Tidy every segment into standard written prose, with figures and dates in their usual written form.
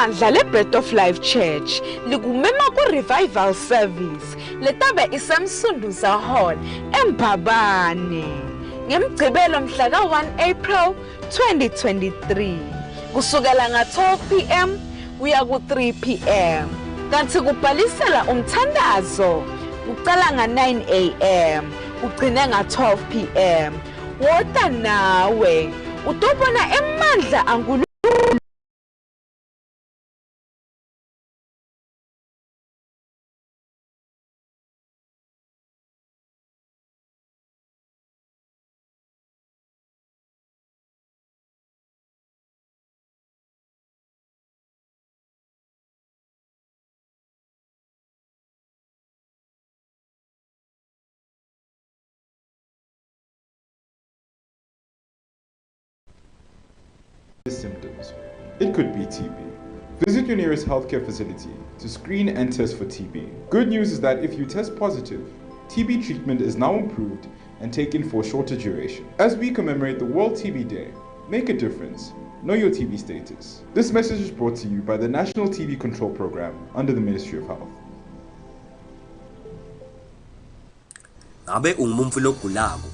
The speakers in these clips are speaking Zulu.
Ibandla le-Bread of Life Church likumema ku-revival service letabe isemsunduza hall eMbabane ngemgcibelo mhla ka-1 April 2023 kusukela nga-12 p.m. kuya ku-3 p.m. kanti kubhalisela umthandazo uqala nga-9 a.m. ugcine nga-12 p.m. Wota nawe utobona emandla angulu symptoms. It could be TB. Visit your nearest healthcare facility to screen and test for TB. Good news is that if you test positive, TB treatment is now improved and taken for a shorter duration. As we commemorate the World TB Day, make a difference. Know your TB status. This message is brought to you by the National TB Control Program under the Ministry of Health. Abe ungumfu logulayo.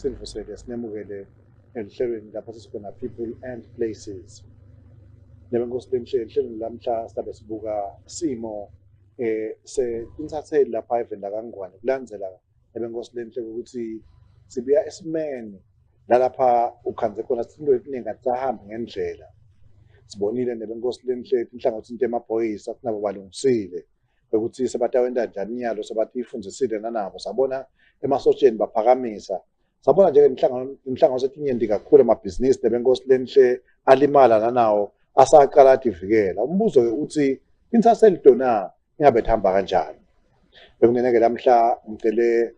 Silvosele sinemukele enhlelweni lapho sisikhona people and places. Nebenkosi enhlelweni lamhla sizabe sibuka simo se-intatheli lapha evenda kangwane kulandzela nebenkosi lenhle ukuthi sibuya esimeni lalapha ukhanze khona into eziningi asahambi ngendlela. Sibonile nebenkosi lenhle inhlangothi into emaphoyisa kunabo balungisile ukuthi sebatawenda njani nyalo sebathi ifundisile nanabo sabona emasotsheni baphakamisa. Sabona nje inhlangano sethinyenti kakhulu amabhizinisi nebenkosi lenhle alimala nanawo asaqala adivikela. Umbuzo ke uthi intatheli dona ingabe thamba kanjani. Bekuneneke lamhla ngicele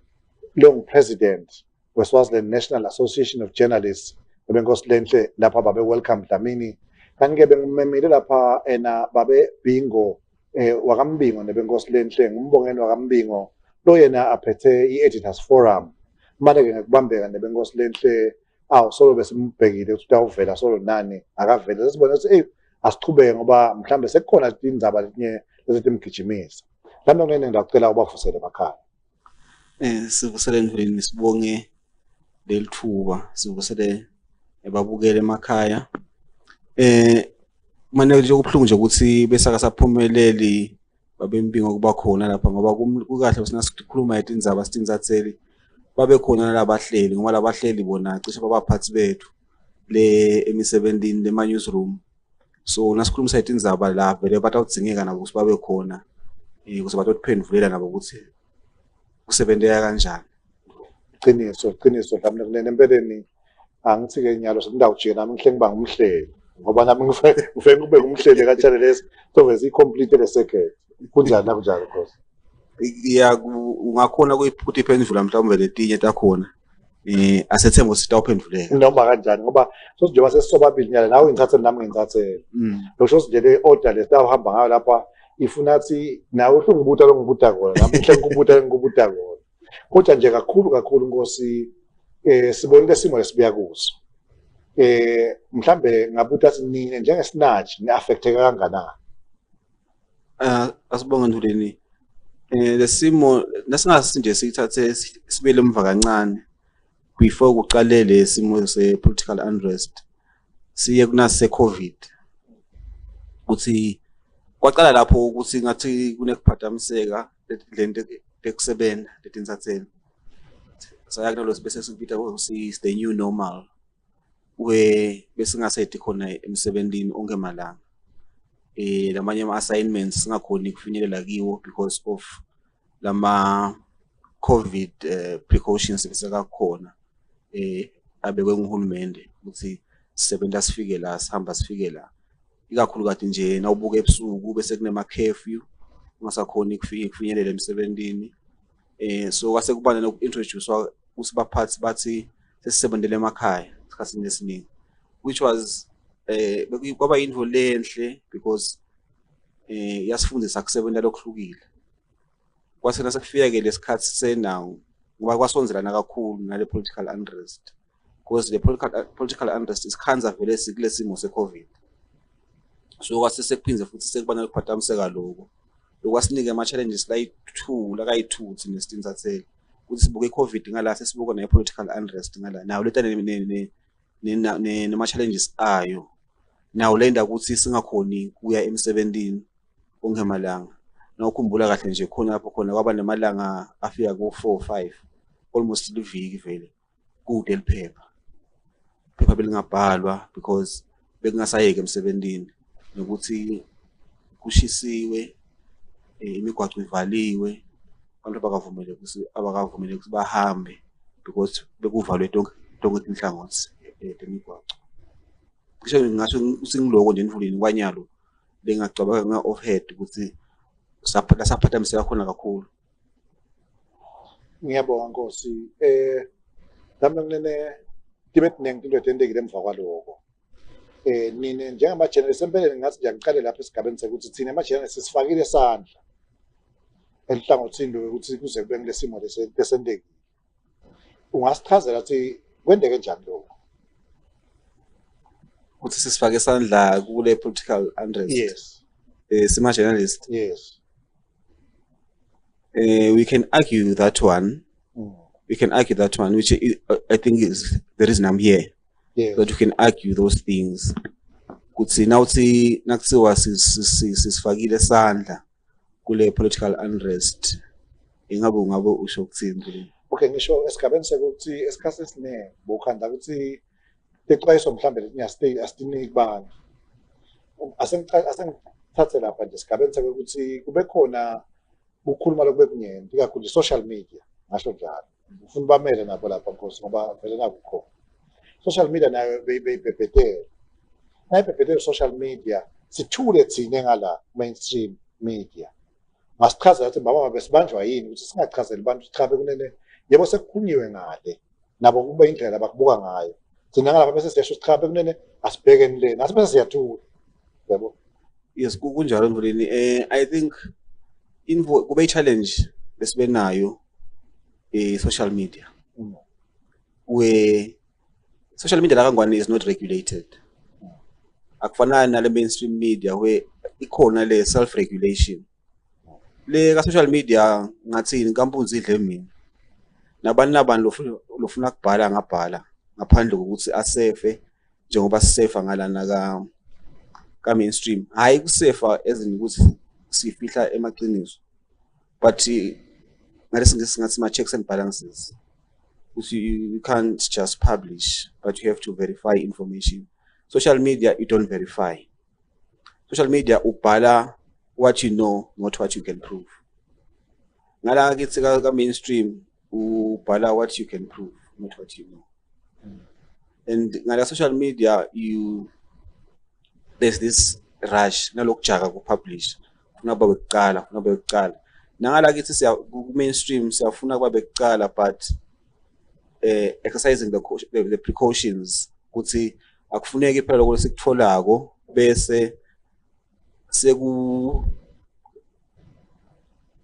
lo president weSwaziland National Association of Journalists nebenkosi lenhle lapha babe Welcome Dlamini. Kanike bengumemile lapha ena babe Bingo wakambingo nebenkosi lenhle ngumbongeni wakambingo lo yena aphethe i-editors forum. Manje ngekubambeka nebenkosi lenhle solo besimbhekile ukuthi utawuvela solo nani akavele sibona ukuthi asichubeke ngoba mhlambe sekukhona indaba letinye lezitimgijimisa. Mhlambe ngene ngicela ubafusele emakhaya. Sivusele endlini sibonge lelithuba sivusele ebabukele emakhaya. Manje nje kubhlungu nje ukuthi besakasaphumeleli babembingo kuba khona lapha ngoba kukahle usinakhuluma izindzaba sitinzatseli babe khona labahleli ngoba labahleli bona cishe babaphathi bethu le emisebenzini lema newsroom. So nasikhulumisa izindzaba la vele batawudzingeka nabo ukuthi babe khona ukuze batophendulela nabo ukuthi kusebenzeka kanjani. Qiniso dlamini empeleni angithi ke nyalo sindawujika nami ngihle ngiba ngumhleli ngoba nami ngifike kube ngumhleli kaTshane lesi soveze i-complete le circuit. Kunjani nakunjalo Khosi? Ya ungakhona kuyiphutha iphendula mhlawumbe letinye takhona asethemba ukuthi tawuphenduleka noma kanjani ngoba sosinjengoba sesisobabili nyala nawe ngithathele nami ngithathele losho nje le order lesitawuhamba ngayo lapha ifuna athi nawe uhlungubuta lo ngibuta kona nami nhle ngikubuta kona kodwa nje kakhulu Nkosi sibonile simo lesibuya kuso mhlambe ngabuta sinine njengesinatshi ni-affecteka kanganani. Asibonga Nduleni lesimo nasingase nje sithathe sibele emva kancane before kuqalele simo se political unrest siye kunase COVID uthi kwaqala lapho ukuthi ngathi kunekuphazamiseka lento ekusebenza letinsatseni sayakunalos bese sikubita ukuthi is the new normal where bese ngasethi khona emsebenzini ongemalanga lamanye ama assignments singakhoni kufinyelela kiwo because of lama COVID precautions bese kakhona abekwe nguhulumende ukuthi sisebenza sifike la sihamba sifike la ikakhulu kade nje nawubuka ebusuku bese kunema curfew ungasakhoni kufinyelela emsebenzini so kwase kubana nokuintroducewa usibaphathi bathi sesisebenzele emakhaya isikhathini esiningi which was kwaba into lenhle because yasifundisa kusebenza lokuhlukile kwase nasekufika ke lesikhathi senawo ngoba kwasonzelana kakhulu nale political unrest because the political unrest is khanza vele sikule simo seCovid so kwase sekuphinze futhi sekubana lokuphathamiseka lokho lokwasinike ama challenges like2 thina sitinzathele ukuthi sibuke iCovid ngala sesibuka ne political unrest ngala nawo leta nema challenges ayo nawo lenda ukuthi singakhoni kuya emsebenzini ongemalanga nawukhumbula kahle nje khona lapho khona kwaba nemalanga afika ku 4-5 almost liviki vele kude liphepha belingabhalwa because bekungasayeke emsebenzini nokuthi kushisiwe imigwaqo ivaliwe abantu abakavumele ukuthi bahambe because bekuvalwe tonke inhlangothi emigwaqo kusho ngasho usingiloko nje nivuleni kwanyalo lengacabanga nga overhead ukuthi saphathamiseka khona kakhulu. Ngiyabonga Nkosi. Dami kunene timet nengilo etendekile emva kwaloko. Nine njengama channel sempeleni ngathi ngiyaqale lapha esigabeni sekuthi thina ama channel sisifakile isandla enhlangothini ukuthi kuze kube ngilesimo lesendekile. Ungasichazela ukuthi kwendeke njani lokho? Ukuthi sisifake isandla kule political unrest. Yes. Sima journalist. Yes. We can argue that one. We can argue that one, which I think is the reason I'm here. Yes. That we can argue those things. Kutsi nauthi nakutsiwa sisifakile sandla kule political unrest. Ingabe usho ukuthini? Okay, ngisho esigabeni sekuthi esikhathini esiningi bokhanda ukuthi texwayiso mhlambe lethi asitini kubani. Asengithathe lapha nje esigabeni sekuthi kube khona ukukhuluma lokube kunyenti kakhulu social media ngasho njalo. Ufuna bamele nabo lapha Nkosi ngoba vele nakukho. Social media nayo beyibhebhetela. Nayibhebhetela social media sithule thina ngala mainstream media. Masichaza ukuthi baba besibanjwa yini ukuthi singachazeli abantu cha bekunene yebo sekukhunyiwe ngale nabo kube indlela abakubuka ngayo. Thina ngala bese siyasho cha bekunene asibhekeni lena asibese siyathula. Yebo. Yes, kunjalo Mvuleni. I think kube challenge lesibenayo social media. Where social media la kangwane is not regulated. Akufana nale mainstream media where ikhona le self regulation. Le ka social media ngathi inkampunzi idle mina. Nabantu lofuna kubhala ngabhala ngaphandle kokuthi asefe njengoba sisefa ngalana ka mainstream. Hayi kusefa ezini ukuthi sifihla emaqiniso. But ngalesingathi ngathi ma checks and balances. You can't just publish, but you have to verify information. Social media, you don't verify. Social media, ubhala what you know, not what you can prove. Ngala kithi ka mainstream, ubhala what you can prove, not what you know. And ngala social media, there's this rush nalokujaka ku publish. Funa bekuqala. Nangala kithi siya ku mainstream siyafuna kuba bekuqala, but exercising the precautions ukuthi akufuneki phela lokho sikutholako bese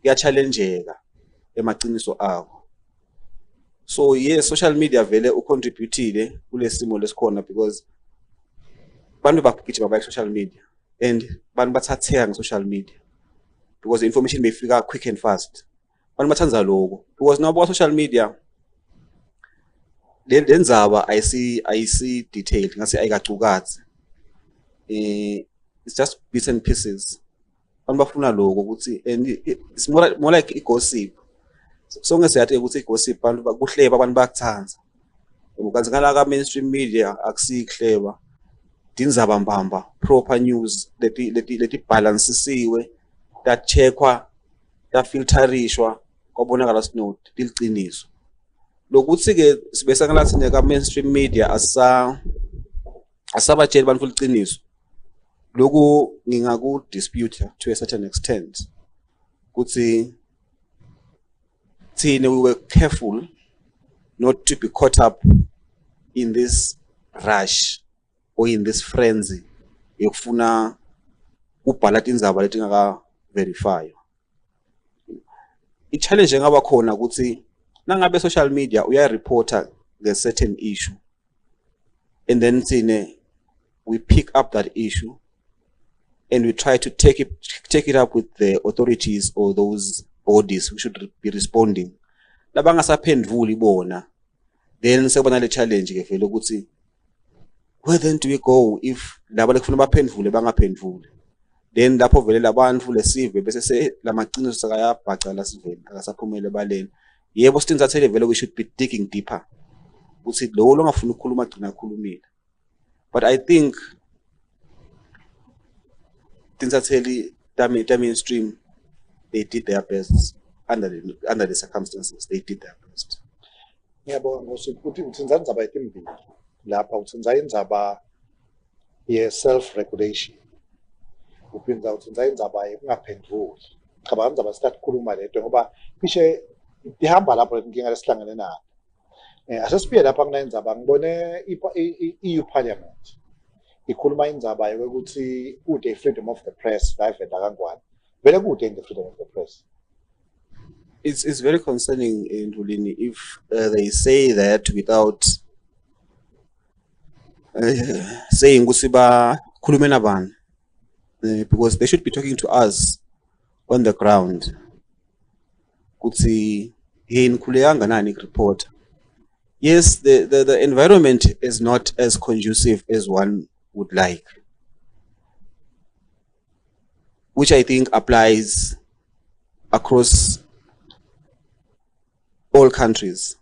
kuyachallengeka emaqiniso akho. So yes, social media vele ucontributile kulesimo lesikhona because bantu bagijima ba social media and bantu bathatheka nge-social media because the information beyifika quick and fast. Bantu bathanza lokho because now social media lenzaba I see detailed ngase ayikacukathi. It's just bits and pieces bafuna lokho ukuthi and it's more like a gossip. Sonke siyathi ukuthi gossip abantu kuhleba abantu bakuthanda. Ukanzi ngala ka mainstream media akusihleba. Dindzaba mbamba proper news leti balancisiwe that checkwa that filterishwa kwabonakala sinote liqiniso. Lokuthi ke sibesa ngalathi neka mainstream media asabatshela abantu liqiniso. Loku ngingaku dispute to a certain extent. Kuthi we were careful not to be caught up in this rush or in this frenzy yokufuna ubhala indzaba letingaka verify. I-challenge engaba khona ukuthi nangabe social media uyareporta the certain issue and then we pick up that issue and we try to take it up with the authorities or those bodies who should be responding. Labangasaphendvuli bona, then sekubona le challenge ke vele ukuthi where then do we go if laba lekufuna baphendvule bangaphendvuli. Then lapho vele labantu lesive bese se lamaqiniso sakayabhaca la sivele akasaphumele baleni. Yebo sithinzathele vele we should be digging deeper. Ukuthi lo longafuna ukukhuluma gcina khulumile. But I think Tinsatheli mainstream, they did their best under the circumstances. They did their best. Ngiyabonga ngokuthi uthinza indzaba etimbili lapha uthinza indzaba ye self regulation. Uphinda uthinza indzaba yokungaphendvuli. Cabanga indzaba sitakhuluma leto ngoba kishe ihamba lapho inkinga lesihlangene nayo. Asesibuye lapha kunayindzaba ngibone EU Parliament ikhuluma indzaba yokuthi kude freedom of the press live kangwane. Vele kude the freedom of the press. It's very concerning in Ndulini if they say that without saying kusiba khulumena bani, because they should be talking to us on the ground. Kuti hey nkuleyanga nani report. Yes, the environment is not as conducive as one would like, which I think applies across all countries.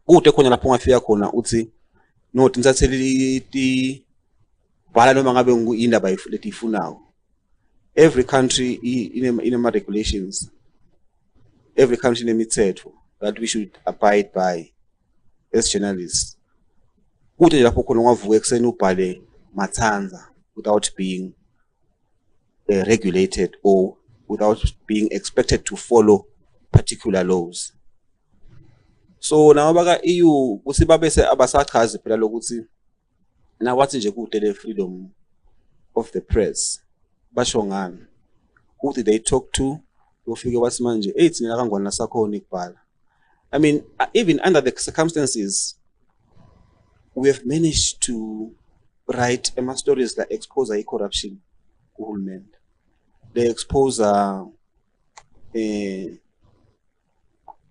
Kude khona lapho ngafika khona uthi no tinsatheli ti bhala noma ngabe ngindaba letifunayo. Every country in ama regulations, every country inemithetho that we should abide by as journalists. Kude lapho khona ungavuka ekseni ubhale mathanza without being regulated or without being expected to follow particular laws. So now baka EU kusibabese abasachazi phela lokuthi na wathi nje kude le freedom of the press basho ngani ukuthi they talk to ufike wathi manje thina kangwana sakhona ikubhala. I mean, even under the circumstances, we have managed to write stories that expose corruption, they expose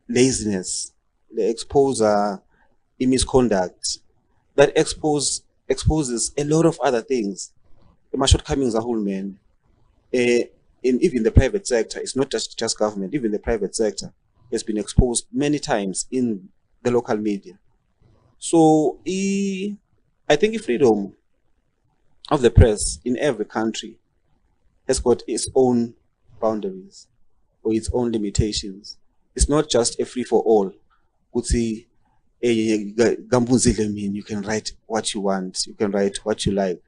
laziness, they expose misconduct, that exposes a lot of other things. The shortcomings are whole man. In even the private sector, it's not just government, even the private sector has been exposed many times in the local media. So I think the freedom of the press in every country has got its own boundaries or its own limitations. It's not just a free for all. You can write what you want, you can write what you like.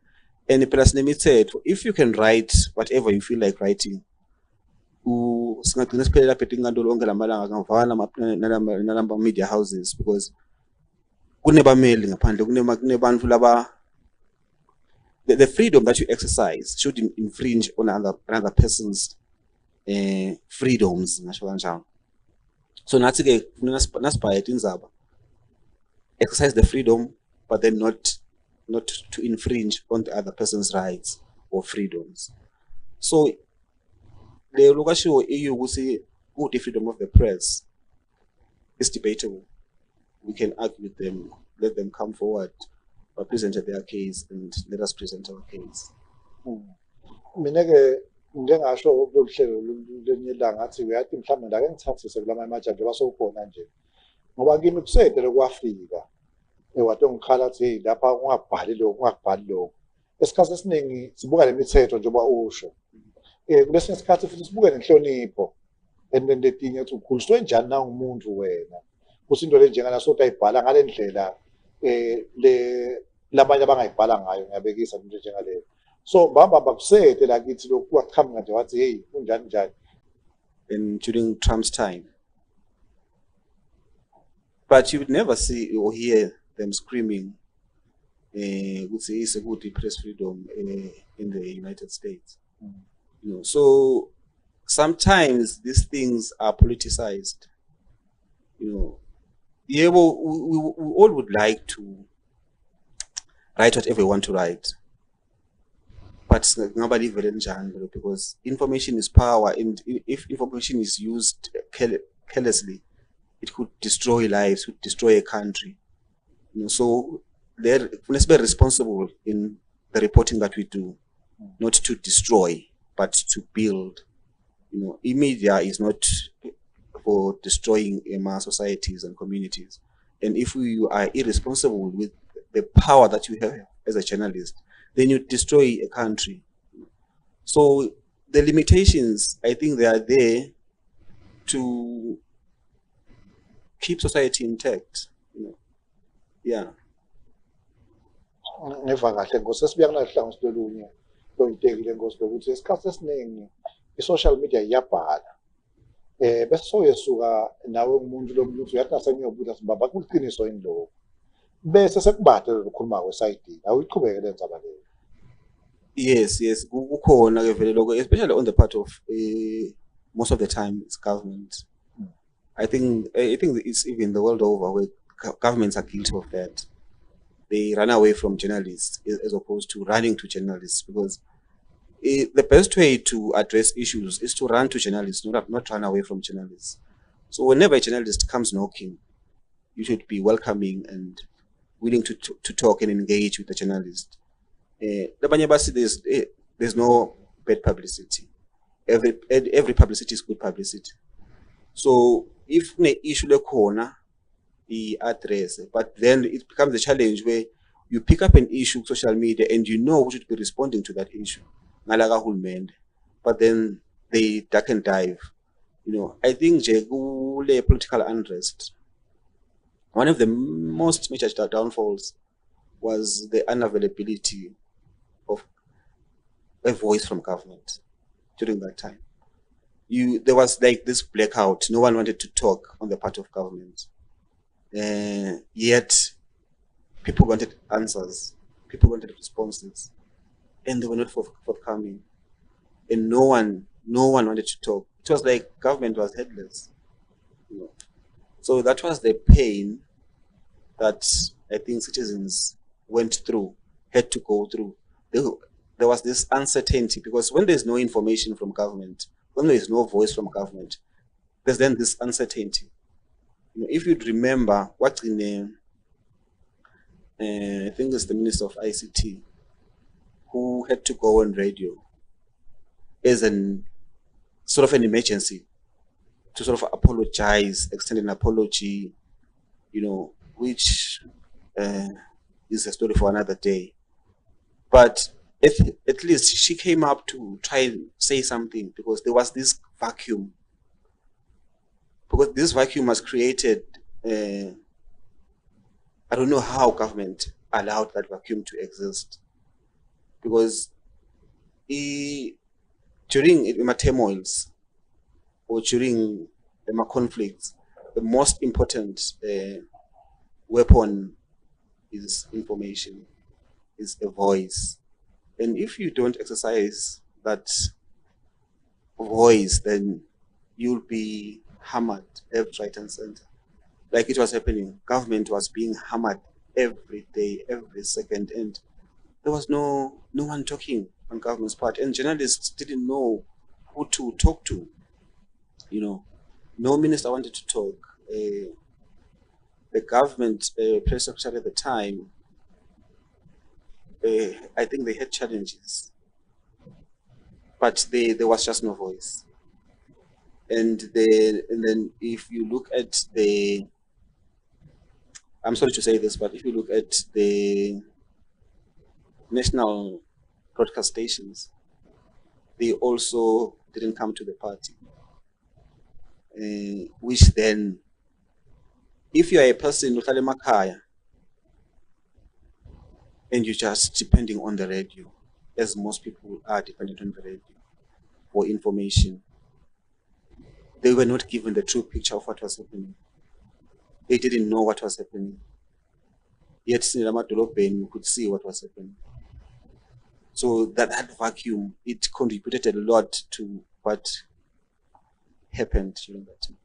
And if you can write whatever you feel like writing, media houses, because the freedom that you exercise shouldn't infringe on another person's freedoms. So exercise the freedom, but then not to infringe on the other person's rights or freedoms. So the local EU will say, the freedom of the press is debatable. We can argue with them, let them come forward, present their case, and let us present our case. njengasho kulolu hlelo lenyelanga ngathi uyathi mhlawumbe ndake ngithathise kulamanye amajanja basowukhona nje ngoba kimi kusedele kwafika wate ngikhala ukuthi hey lapha ungabhali lokhu esikhathi esiningi sibuka le mithetho njengoba usho kulesinye isikhathi futhi sibuke nenhlonipho letinye ukuthi ukhuliswe njani na umuntu wena kuthi into le njengana sothi ayibhala ngale ndlela labanye abangayibhala ngayo ngiyabekisa into njengaleyo so bamba kusete la kithi lokhu kwaqhamuka nje wathi hey kunjani njani and during Trump's time. But you would never see or hear them screaming, would say security press freedom in the United States. You know, so sometimes these things are politicized. You know, yeah, well, we all would like to write whatever we want to write, but nobody because information is power, and if information is used carelessly, it could destroy lives, could destroy a country. You know, so let's be responsible in the reporting that we do, not to destroy, but to build. You know, media is not for destroying societies and communities. And if you are irresponsible with the power that you have as a journalist, then you destroy a country. So the limitations, I think they are there to keep society intact. You know? Yeah. Ngiva kahle ngosi sesibuya kulahlangosi lolunye loyitekile ngosi lokuthi esikhathi esiningi i-social media iyabhala bese soyesuka nawe umuntu lomuntu uyathi nasengiyobuza ukuthi baba kuliqiniso yini lokho bese sekubade lokukhuluma kwesayidini awuyiqhubeke lenza leyo. Yes, kukhona ke vele lokho, especially on the part of most of the time it's government. I think it's even the world over where governments are guilty of that. They run away from journalists as opposed to running to journalists, because the best way to address issues is to run to journalists, not run away from journalists. So whenever a journalist comes knocking, you should be welcoming and willing to talk and engage with the journalist. There's no bad publicity. Every publicity is good publicity. So if an issue like corner, the address, but then it becomes a challenge where you pick up an issue on social media and you know who should be responding to that issue. But then they duck and dive. You know, I think political unrest, one of the most major downfalls was the unavailability of a voice from government during that time. There was like this blackout. No one wanted to talk on the part of government. Yet people wanted answers, people wanted responses, and they were not forthcoming. And no one wanted to talk. It was like government was headless. You know. So that was the pain that I think citizens had to go through. There was this uncertainty, because when there's no information from government, when there is no voice from government, there's then this uncertainty. You know, if you'd remember what in I think it's the Minister of ICT who had to go on radio as an sort of an emergency to sort of apologize, extend an apology, you know, which is a story for another day. But at least she came up to try and say something, because there was this vacuum. Because this vacuum was created, I don't know how government allowed that vacuum to exist. Because during my turmoils or during my conflicts, the most important weapon is information, is a voice. And if you don't exercise that voice, then you'll be hammered left, right, and center. Like it was happening. Government was being hammered every day, every second, and there was no one talking on government's part, and journalists didn't know who to talk to. You know, no minister wanted to talk. The government press secretary at the time, I think they had challenges. but there was just no voice. And then if you look at the, I'm sorry to say this, but if you look at the national broadcast stations, they also didn't come to the party. Which then, if you are a person who Makhaya and you're just depending on the radio, as most people are dependent on the radio for information, they were not given the true picture of what was happening. They didn't know what was happening. Yet you could see what was happening. So that vacuum, it contributed a lot to what happened during that time.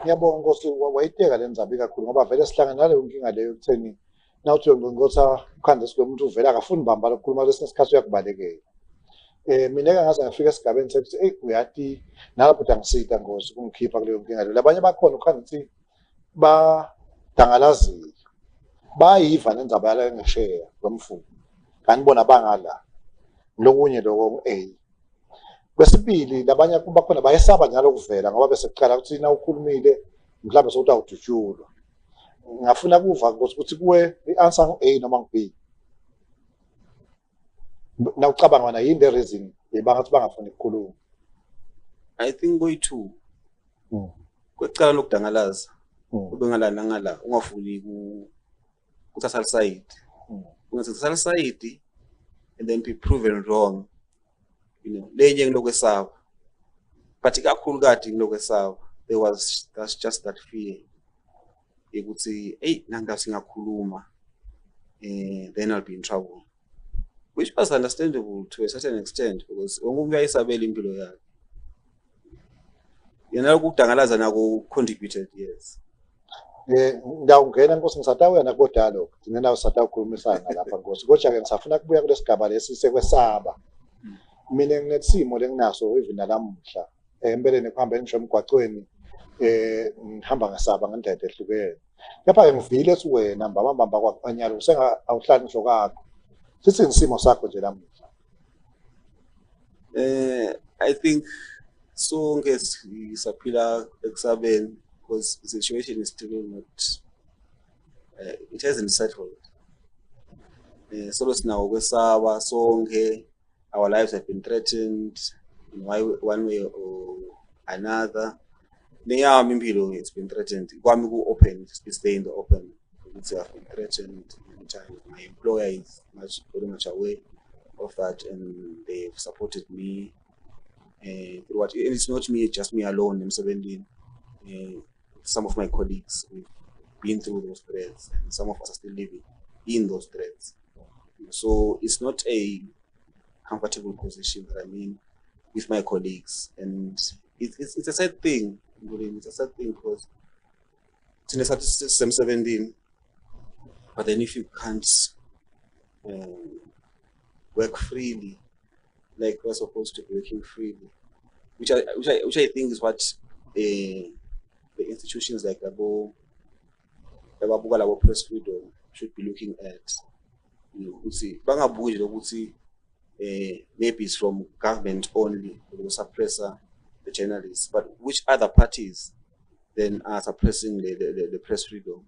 Ngiyabonga Nkosi wayiteka le ndaba kakhulu ngoba vele sihlangana naleyo nkinga leyo ekutheni nawuthi ngotha ukhanda silomuntu uvela akafuni bamba lokukhuluma lesinye isikhathi uyakubalekela. Mina ngaze ngafika esigabeni sokuthi uyati nalapho dangisita Nkosi kungikhipha kuleyo nkinga leyo. Labanye bakhona ukhanda ukuthi badangalazile. Bayiva nendaba yala ngesheya lomfuko. Kanibona bangala. Lokunye lokho Kwesibili labanye bakhona bayesaba njalo kuvela ngoba bese kuqala ukuthi na ukhulumile mhlawumbe sokuthi awudutshulwa. Ngafuna kuva ukuthi kuwe i-answer ngu-A noma ngu-B. Na ucabanga wena yini the reason bangathi bangafuni ukukhuluma? I think koyi-2. Kwecala lokudangalaza. Ube ngala nangala ungafuni kuthatha side. Ungathatha side and then be proven wrong. Lenye ngilokwesaba. But ikakhulu kade ngilokwesaba. That's just that fear. Ukuthi nanga singakhuluma then I'll be in trouble. Which was understandable to a certain extent because umuntu uyayisabela impilo yakhe. Yena ukudangalaza nako contributed, yes. Ngiyawungena Nkosi ngisatawu yana kodwa lokho. Ngina usatawu ukukhulumisana lapha Nkosi. Kodwa ke ngisafuna kubuya kulesigaba lesi sekwesaba. Mina nginesimo lenginaso even nalamuhla. Empeleni kuhamba ngisho emgwaqweni ngihamba ngasaba ngendlela ehlukene. Kepha ngivile ethi wena mbamba kwanyalo usenga awuhlali ngisho kakho. Sithi ngisimo sakho nje lamuhla. I think Sonkhe S'khatsi ekusabeni because the situation is still not it hasn't settled. So now kwesaba Sonkhe, our lives have been threatened in one way or another. It's been threatened. Kwami ku open, stay in the open. It's been threatened. My employer is very much aware of that, and they've supported me. And it's not me, just me alone. I'm 17. Some of my colleagues we've been through those threats, and some of us are still living in those threats. So it's not a comfortable position that I'm in with my colleagues, and it's a sad thing. It's a sad thing because I'm 17, but then if you can't work freely, like we're supposed to be working freely, which I think is what the institutions like the press freedom should be looking at. Maybe it's from government only, they will suppress the journalists, but which other parties then are suppressing the press freedom,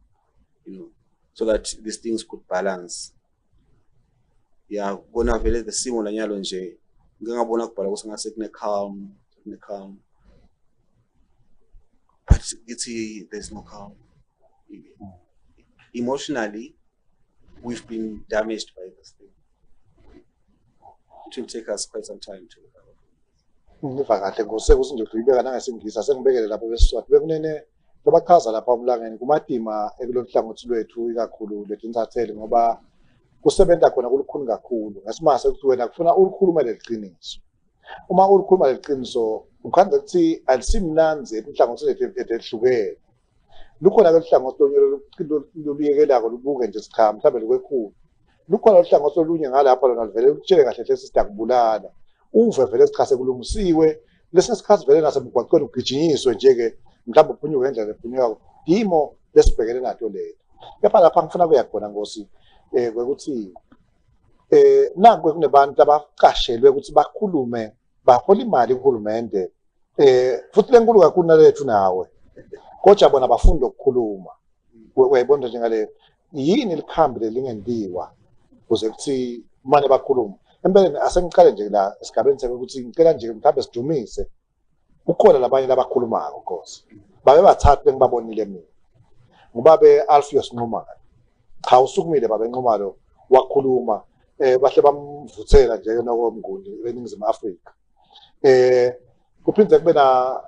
so that these things could balance. Yeah, gonna vele the simo la nyalo nje ngingabona kubhala kusengase kune calm, but there's no calm. Emotionally, we've been damaged by this thing. It will take us quite some time to recover. Ngiva kahle Nkosi nje uyibeka nangesingisa sengibekele lapho beSiswati bekunene lobachaza lapha umlangeni kumadima ekulomhlangothi lwethu ikakhulu leTjintja Channel ngoba kusebenza khona kulukhulu kakhulu ngasimase ukuthi wena kufuna ukukhuluma leqiniso. Uma ukukhuluma leqiniso ukhanda ukuthi alisimnanzi inhlangothi lehlukene. Lukhona ke uhlangothi loluyekelako lubuke nje sikhama mhlawumbe lokwekhulu. Lukhona uhlangothi olunye ngalapha lona vele utshele kahle hle sisidakubulala. Uve vele sichase kulungisiwe lesinye isikhathi vele nasemgwaqweni ugijinyiswe nje ke mhlawumbe uphunyuke ngendlela ephunyuka yimo lesibhekene nato leyo. Kepha lapha ngifuna kuya khona Nkosi kwekuthi Nanku kunebantu abaqashelwe ukuthi bakhulume bahola imali kuhulumende futhi lenkulu kakhulu nalethu nawe kodwa bona bafunda ukukhuluma uyayibona njengale yini likhambi lelingentiwa kuze kuthi manje bakhuluma empeleni asengiqale nje la esigabeni seke ukuthi ngicela nje mhlawumbe sidumise ukhona labanye labakhulumayo Nkosi babe bathathu engibabonile mina ngubabe Alpheus Nxuma cha usukumile babe Nxuma lo wakhuluma bahle bamvuthela nje nokomnguni eNingizimu Afrika kuphinde kube na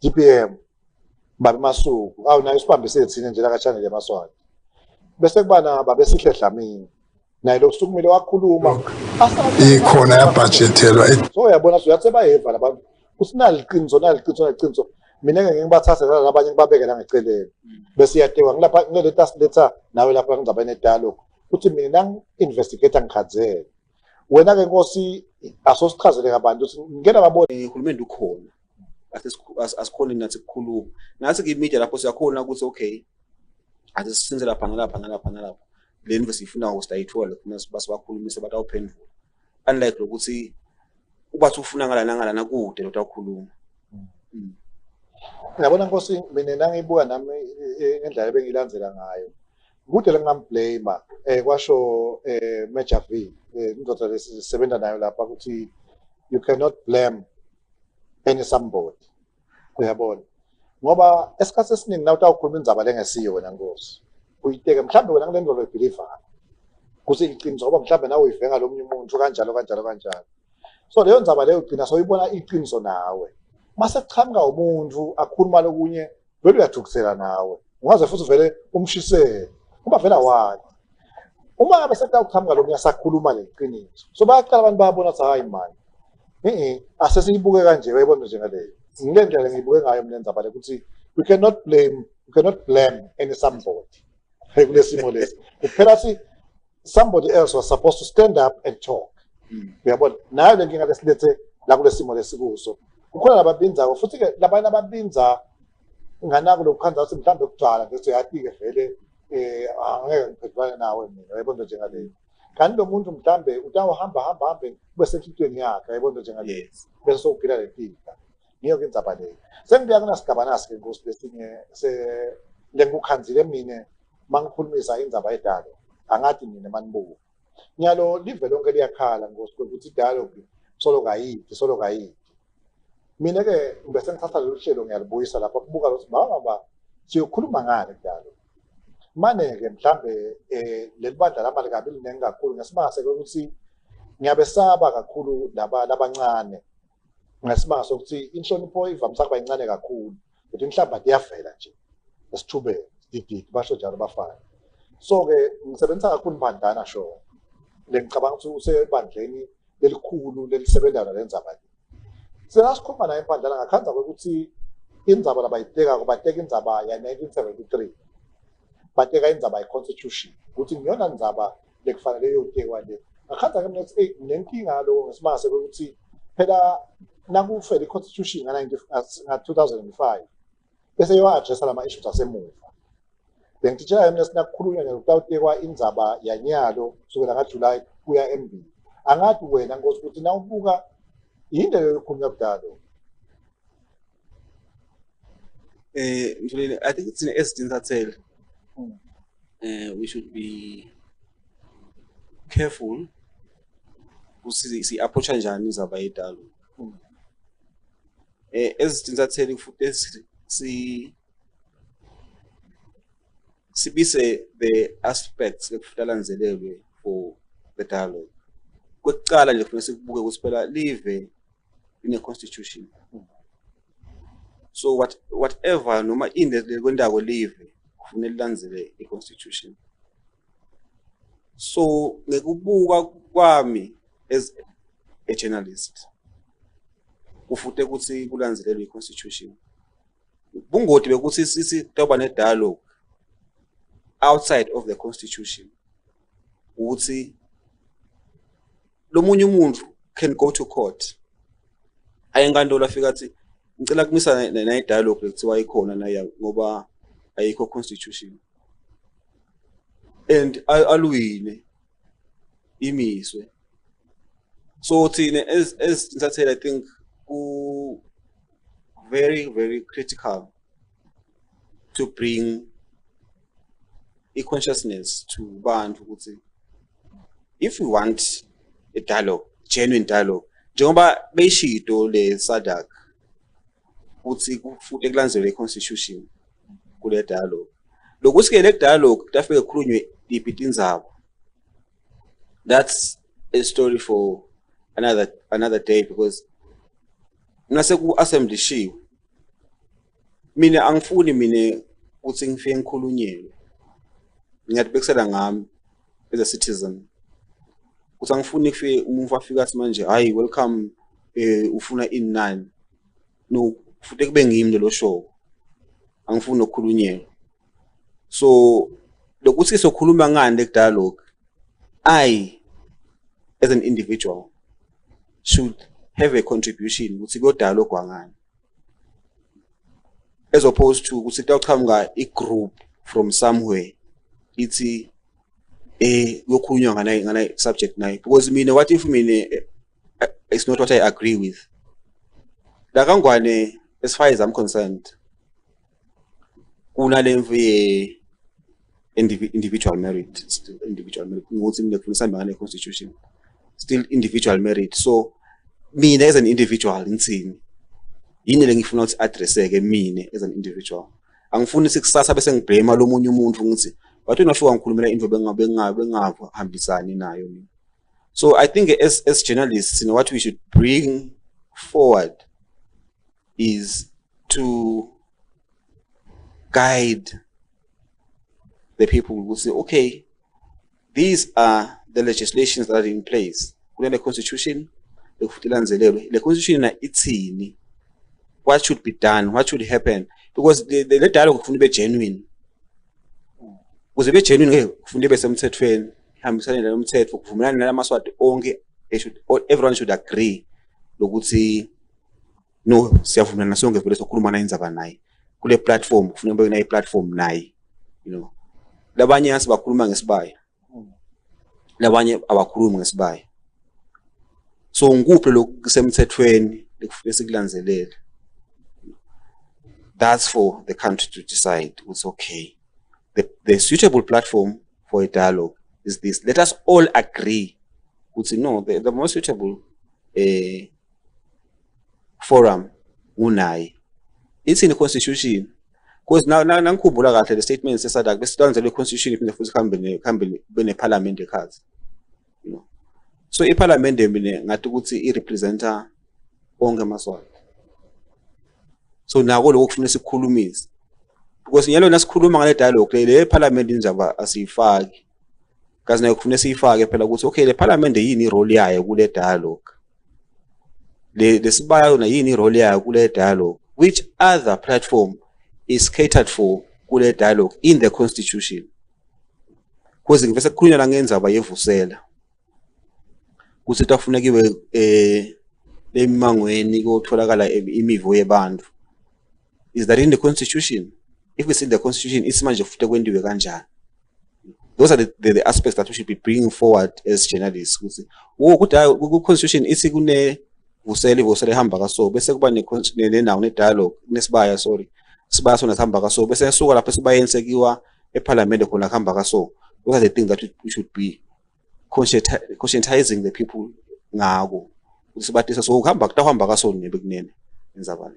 DPM babe Masuku nayo sibambise thina nje la ka Channel Yemaswati bese kuba na babe Sihle Dlamini naye lo sukumile wakhuluma ikhona yabudgetelwa so uyabona uyathi bayeva labantu usinali iqiniso mina ngeke ngibathathe labanye ngibabeke la ngeceleni bese iyatewa ngilapha ngiletha siletha nawe lapha ngizaba ne dialogue uthi mina nang investigator ngikhadzele wena ke Nkosi asosichazele kabantu ukuthi ngeke babone uhulumende ukhona asikhona nathi ukukhuluma nathi ke media lapho siyakhona ukuthi okay asisinze lapha nalapha le university ifuna ukustayithola kuma basibakhulumise bathi awuphendula unlike lokuthi ubathi ufuna ngala kude lo takhuluma ngiyabona Nkosi mina nangibuka nami ngendlela ebengilandzela ngayo kude lengamblame kwasho Major V indoda lesisebenza nayo lapha ukuthi you cannot blame somebody uyabona ngoba esikhathi esiningi na utawukhuluma indzaba lengesiyo wena Nkosi uyiteke mhlambe wena ngilendolo uyibelieve kuthi iqiniso ngoba mhlambe nawe uyivenga lomunye umuntu kanjalo so leyo ndzaba leyo ugcina soyibona iqiniso nawe mase kuqhamuka umuntu akhuluma lokunye vele uyathukisela nawe ungaze futhi vele umshisele kuba vela wathi uma ngabe sekutawuqhamuka lomunye asakhuluma leqiniso so bayaqala abantu bayabona ukuthi hayi manje asesiyibuke kanje bayibona njengaleyo ngilendlela ngiyibuke ngayo mina ndzaba le ukuthi we cannot blame somebody kulesimo lesi kuphela si somebody else was supposed to stand up and talk uyabona nayo lenkinga lesilethe la kulesimo lesikuso kukhona lababinza futhi ke labanye ababinza nganako lokukhanza ukuthi mhlambe kugcwala nje yathi ke vele angeke ngiphendulane nawe mina uyabona njengaleyo kanti lo muntu mhlambe utawuhamba bese enhlitweni yakhe uyabona njengaleyo bese sokuphila lempilo niyo ke indzaba leyo sengibuya kunasigaba nasi ke Nkosi lesinye lengikukhanzile mina mangikhulumisa indzaba edalo angathi mina manibuka nyalo live lonke liyakhala Nkosi ukuthi dialogue solo kayithi mina ke bese ngithatha lolu hlelo ngiyalibuyisa lapha kubuka ukuthi baba siyokhuluma ngani kudalo manje ke mhlambe lelibandla lamali kabili nengakhulu ngesimanga ukuthi ngiyabesaba kakhulu labancane ngesimanga sokuthi inhlonipho ivamisa kuba incane kakhulu ukuthi mhlawumbe iyavela nje esithube dididi basho njalo bafana so ke ngisebenzisa kakhulu bandana sho lengicabanga ukuthi usebandleni lelikhulu lelisebenzayo lendzaba le senasikhuluma naye impandlana ngakhanza ukuthi indzaba labayiteka kubateka indzaba ya 1973 bateka indzaba ye-constitution ukuthi ngiyona ndzaba lekufanele yotekwa le ngakhanza ke mina ukuthi nenkinga lo ngesimanga sekuthi phela nakufela i-constitution nga-2005 bese yo-addressa lama-issues asemuva bengitshela mina sinakukhulunywa ngokutawutekwa indzaba yanyalo kusukela ngaJulayi kuya embili angathi wena Nkosi ukuthi nawubuka yini leyo yokukhulunywa kudalo Mthulile, I think it's in Ntjintja Channel. We should be careful ukuthi approach kanjani izaba yedalo Ntjintja Channel futhi sibise the aspects ekufudalanzelelwe for the dialogue kwekuqala nje kufanele sikubuke ukuthi phela live in a constitution so whatever noma indlela kwendako live kufanele landzele i constitution so ngekubuka kwami as a journalist kufute ukuthi kulandzelelwe i constitution bungoti bekuthi sitoba ne dialogue outside of the constitution ukuthi lo munye umuntu can go to court ayengandola fika athi ngicela kumisa na dialogue lekuthiwa ikhona naye ngoba ayikho constitution and alwine imiswe. So as Ntjintja, I think very, very critical to bring a consciousness to bantu ukuthi if we want a dialogue, genuine dialogue, njengoba beshido le SADC ukuthi kufuthi kulandelwe i-constitution kule dialogue. Lokuthi ke le dialogue kutafike kukhulunywe iphi indzaba. That's a story for another day, because nase ku assembly shiwe mina angifuni mina ukuthi ngifike ngikhulunyelwe. Ngiyabekisela ngami as a citizen. Ukuthi angifuni ngifike umuntu afika athi manje hayi welcome ufuna inani. No, futhi kube ngimi lo show. Angifuni ukukhulunyelwa. So lokuthi sokhuluma ngani le dialogue, I as an individual should have a contribution ukuthi go dialogue wangani, as opposed to ukuthi kutaqhamuka a group from somewhere ithi yokhulunywa ngana subject nayo. Because mina what if mina it's not what I agree with. La kangwane, as far as I'm concerned, kuna lemvu ye individual merit, still individual merit. Ukuthi mina kufuna sami ngane constitution, still individual merit. So mina as an individual ngithini yini lengifuna ukuthi addresseke mina as an individual. Angifuni sikusasa bese ngiblame lo munye umuntu ukuthi wathi unafika ngikhulumela into bengahambisani nayo mina. So I think as journalists, you know, what we should bring forward is to guide the people who say, okay, these are the legislations that are in place. The constitution, the constitution itsini. What should be done? What should happen? Because the dialogue should be genuine. Because if it's genuine, everyone should agree. No, siyavumelana sonke vele sokhuluma na indzaba naye kule platform, kufanele ube na platform naye, you know. Labanye asibakhuluma ngesibaya, labanye abakhuluma ngesibaya. So nguphi lokusemthethweni lesikulanzelele. That's for the country to decide. It's okay. The suitable platform for a dialogue is this. Let us all agree. No, the most suitable forum unai. It's in the constitution. Because now the statement says that the constitution if the parliament cards. You know. So a parliament ngatukuthi representa onke maswati. So now all the sikhulumise. Because nyalo nasikhuluma ngale dialogue le parliament injaba asifaki. Kazi nayo kufanele siyifake phela ukuthi okay le parliament yini role yayo kule dialogue. Le sibaya na yini role yayo kule dialogue. Which other platform is catered for kule dialogue in the constitution? Because ngivese kukhulunywa la ngendzaba yevusela. Kuthi takufunekiwe lemangweni kotholakala imivo yebantu. Is that in the constitution? If it's in the constitution, it's manje futhi kwendiwe kanjani. Those are the aspects that we should be bringing forward as journalists. Ukuthi constitution ithi kune vusela hamba kaso bese kuba ne dialogue nesibaya sibaya sona hamba kaso bese suka lapho sibaya yensekiwa eparliament khona hamba kaso. Those are the things that we should be conscientizing the people ngako. Ukuthi bathisa so kuhamba kutahamba kaso nebekunene enzabani.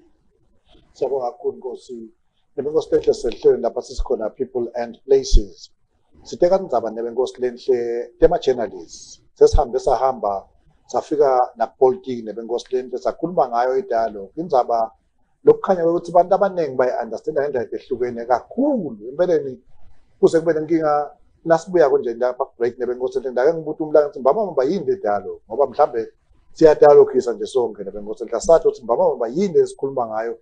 Siyabonga kakhulu Nkosi. Nebenkosi lenhle sehlelo lapha sisikhona people and places. Siteka indzaba nebenkosi lenhle tema journalists. Sesihambe sahamba safika nakupolitiki nebenkosi lenhle sakhuluma ngayo idialogue. Indzaba lokukhanya ukuthi abantu abaningi bayi-understand ngendlela ehlukene kakhulu. Empeleni kuze kube nenkinga nasibuya konje lapha break nebenkosi lenhle ndake ngibuthi umlanga ukuthi Mbaba Mamba yini le dialogue ngoba mhlambe siyadialoguisa nje sonke nebenkosi lenhle sathi ukuthi Mbaba Mamba yini esikhuluma ngayo.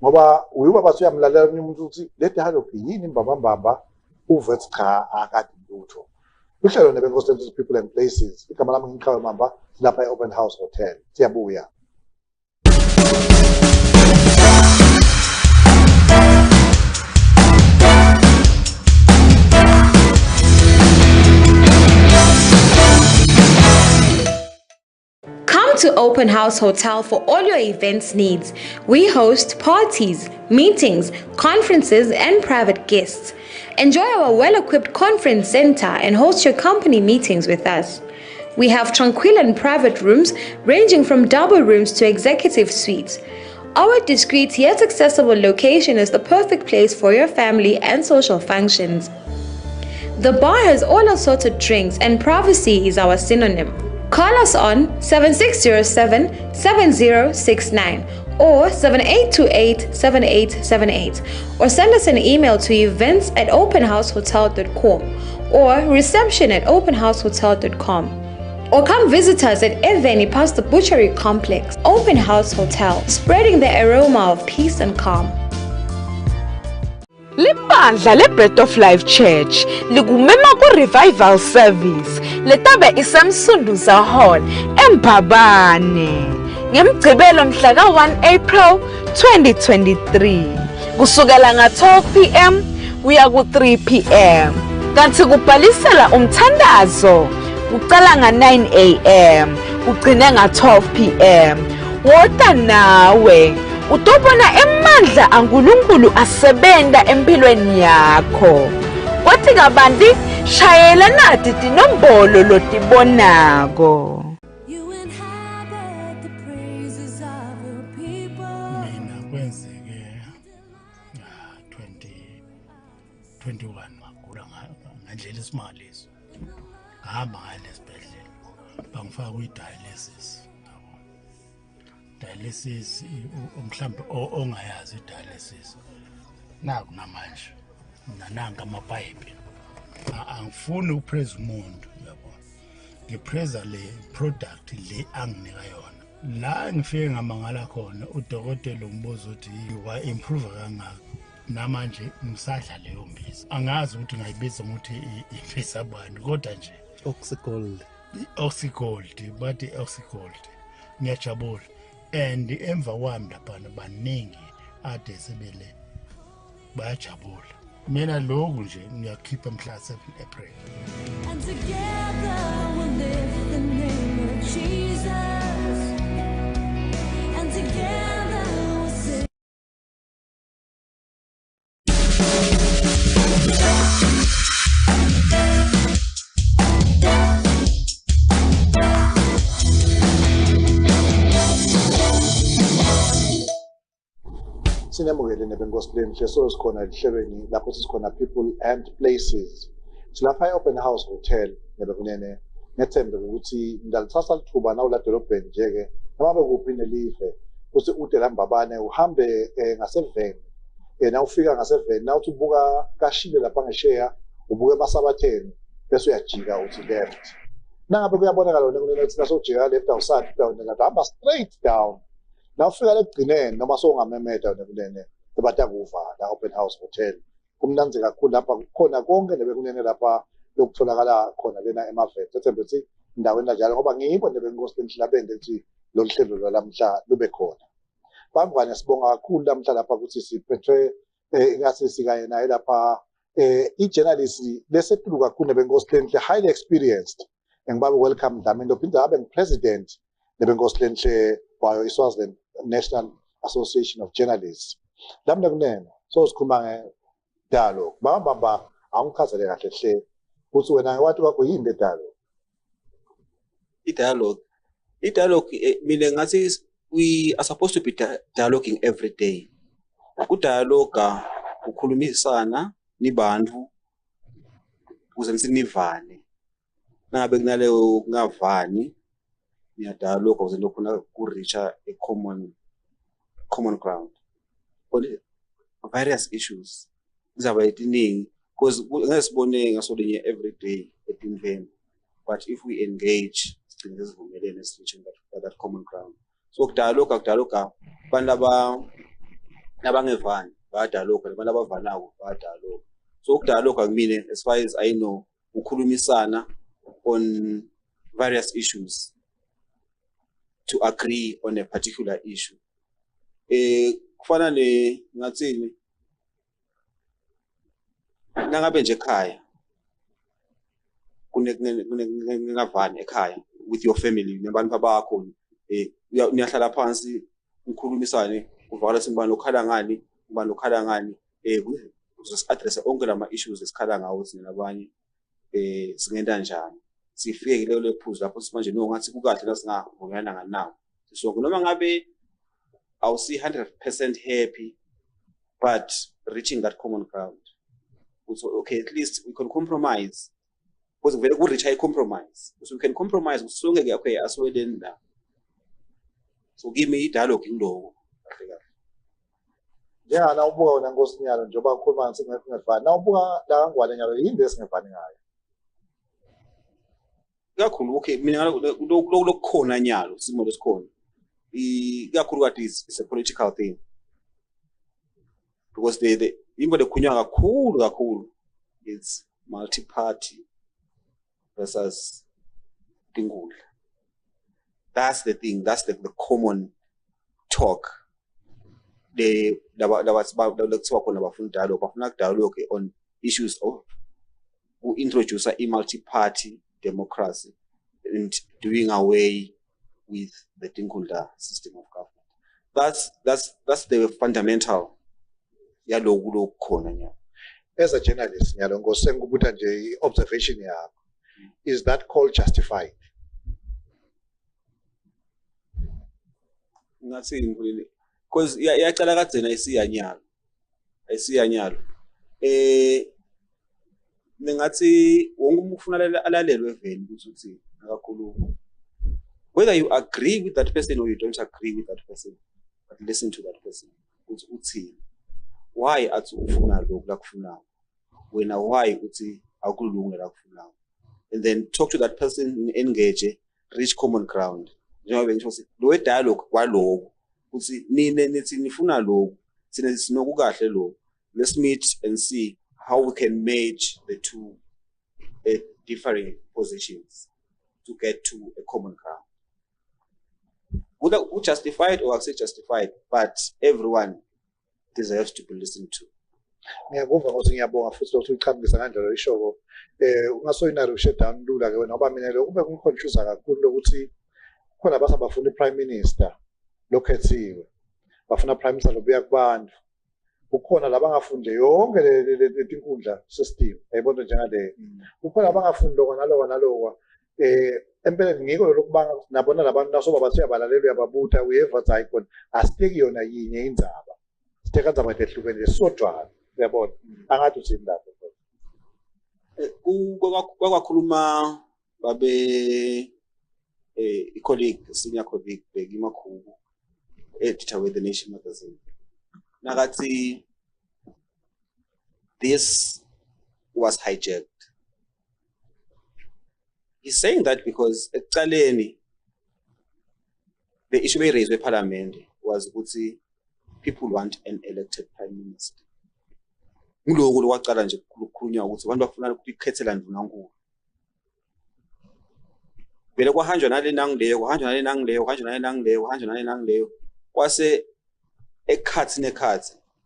Ngoba uyubaba uyamlalela umuntu ukuthi le dialogue yini Mbaba Mamba uvethi cha akade lutho. Uhlelo nebenkosi people and places. Igama lami ngiqhawe Mamba lapha e-Openhouse Hotel. Siyabuya. to Openhouse Hotel for all your events needs. We host parties, meetings, conferences, and private guests. Enjoy our well-equipped conference center and host your company meetings with us. We have tranquil and private rooms ranging from double rooms to executive suites. Our discreet yet accessible location is the perfect place for your family and social functions. The bar has all assorted drinks and privacy is our synonym. Call us on 7607-7069 or 7828-7878 or send us an email to events@openhousehotel.com or reception@openhousehotel.com. Or come visit us at Eveni past the Butchery Complex. Openhouse Hotel, spreading the aroma of peace and calm. Libandla le-Bread of Life Church likumema ku-revival service letabe isemsunduza hall eMbabane ngemgcibelo mhla ka-1 April 2023 kusukela nga-12 p.m. kuya ku-3 p.m. kanti kubhalisela umthandazo uqala nga-9 a.m. ugcine nga-12 p.m. Wota nawe utobona emandla aNkulunkulu asebenta empilweni yakho. Kwathi kabanti shayela nathi tinombolo lotibonako. Mina kwenzeke 2021 ngagula ngandlela isimali leso. Ngahamba ngalesibhedlela bangifaka kwi-dialysis. Dialysis mhlawumbe ongayazi i-dialysis naku namanje nananga amapayipi angifuni ukupraise umuntu yabo ngipraise le product le anginika yona la ngifike ngamangala khona udokotela umbuzo uthi wa improve kangaka namanje ngisadla leyo mbiza angazi ukuthi ngayibiza ukuthi imbiza bani kodwa nje oxygold bathi oxygold ngiyajabula. And emva kwami lapha baningi ade sebele bayajabula. Mina lokhu nje ngiyakhipha mhla 7 April. And together we'll lift the name of Jesus. And together we'll sing. Sinemukele nebenkosi lenhle sikhona lihlelweni lapho sikhona people and places. Silapha e-Openhouse Hotel nebekunene ngethembe ukuthi ngalithatha lithuba nawu la dolobheni nje-ke noma bekuphi nelive kuthi ude lambabane uhambe ngaseveni nawufika ngaseveni nawuthi ubuka kashile lapha ngesheya ubuke emasabatheni bese uyajika uthi left. Nangabe kuyabonakala lona kunena kuthi nasojika left awusathi down hamba straight down. Nawufika lekugcineni noma songamemeda nekunene ebatakuva la Openhouse Hotel kumnanzi kakhulu lapha kukhona konke nebekunene lapha lokutholakala khona lena emavet ethembe ukuthi indaweni kanjalo ngoba ngibo nebenkosi emhlabeni ukuthi lo hlelo lwalamhla lube khona. Bangwane sibonga kakhulu lamhla lapha ukuthi siphethwe ingase sikayena lapha i-journalist lesetulu kakhulu nebenkosi lenhle highly experienced engibaba Welcome Dlamini ophinda abe ngu-president nebenkosi lenhle wayo iSwaziland National Association of Journalists. Lamna kunene so sikhuluma ngedialogue bamba angichazele kahle hle ukuthi wena wathi kwakho yini le dialogue. I-dialogue mina ngathi we are supposed to be dialoguing every day. Ku-dialogue ukukhulumisana nibantu ukuze nivane. Nangabe kunaleyo kungavani dialogue ukuze lokho ku-reacha a common ground on various issues. Izaba etiningi because ngesibone ngasolinye every day etinveni, but if we engage sigcine sivumelene reaching that common ground. So dialogue bantu abangevani bayadialogue nabantu abavanako bayadialogue. So dialogue kumina as far as I know ukukhulumisana on various issues to agree on a particular issue. Kufana ngathini nangabe nje ekhaya kunengavani ekhaya with your family nabantu abakho niyahlala phansi nikhulumisane uvakala simbani lokhala ngani ubani lokhala ngani uzosi-addressa onke lama issues esikhala ngawo thina nabanye singenda njani sifike kulelo phuzu lapho manje ngathi kukahle la singavumelana nganawo sonke noma ngabe awusi 100% happy but reaching that common ground so okay at least we can compromise because vele ku reach a compromise so we can compromise sonke ke okay asweleni la so give me dialogue ngiloko yeah na ubuka wena ngosinyalo njengoba ukhuluma singafani na ubuka la kangwane nyalo yini lesingafani ngayo kakhulu okay mina lokukhona nyalo simo lesikhona kakhulu what is a political thing because the imbo lekhunywa kakhulu it's multi-party versus tingula. That's the thing. That's the common talk. Dialogue on issues of who introduce a multi-party democracy and doing away with the Tingula system of government. That's the fundamental. As a journalist, observation is that call justified? Because yaqala kadzena isiyanyalo ningathi wonke umuntu ufuna alalelwe vele ukuthi akakhuluma whether you agree with that person or you don't agree with that person, but listen to that person ukuthi uthini, why athi ufuna lokhu lakufunayo wena, why uthi akulunge lakufunayo, and then talk to that person, engage, reach common ground. Njengoba ngisho lo dialogue kwaloko uthi nine nithi nifuna lokhu sine sinokukahle lokhu, let's meet and see how we can merge the two differing positions to get to a common ground. Who justified or I say justified, but everyone deserves to be listened to. Ngiyabonga ukuthi ngiyabonga futhi ukuthi uqhambisa kanjalo ishoko ungasoyinalo shutdown lula ke wena ngoba mina lokho kube kungiconfuse kakhulu ukuthi khona abantu abafuna iprime minister lokhethiwe, bafuna prime minister lobuya kubantu, ukhona labangafunde yonke le tinkundla system ayibona njengale, ukhona abangafunde naloko empeleni ngiko lokubanga nabona labantu nasoba bathi yabalalelo yababuta uyeva icon asiteki yona yinye indzaba, siteka indzaba ehlukene sodwa uyabona angathi uthini lapho kwakhuluma babe colleague, senior colleague Bheki Makhubu, editor with the Nation magazine. Nagathi this was hijacked. He's saying that because ekuqaleni the issue raised with parliament was ukuthi people want an elected prime minister. Ngiloko lokwaqala nje ukukhulunywa ukuthi abantu bafuna ukukhethela ndvunankulu. Vele kwahanjwa nale nangileyo kwase ekhathi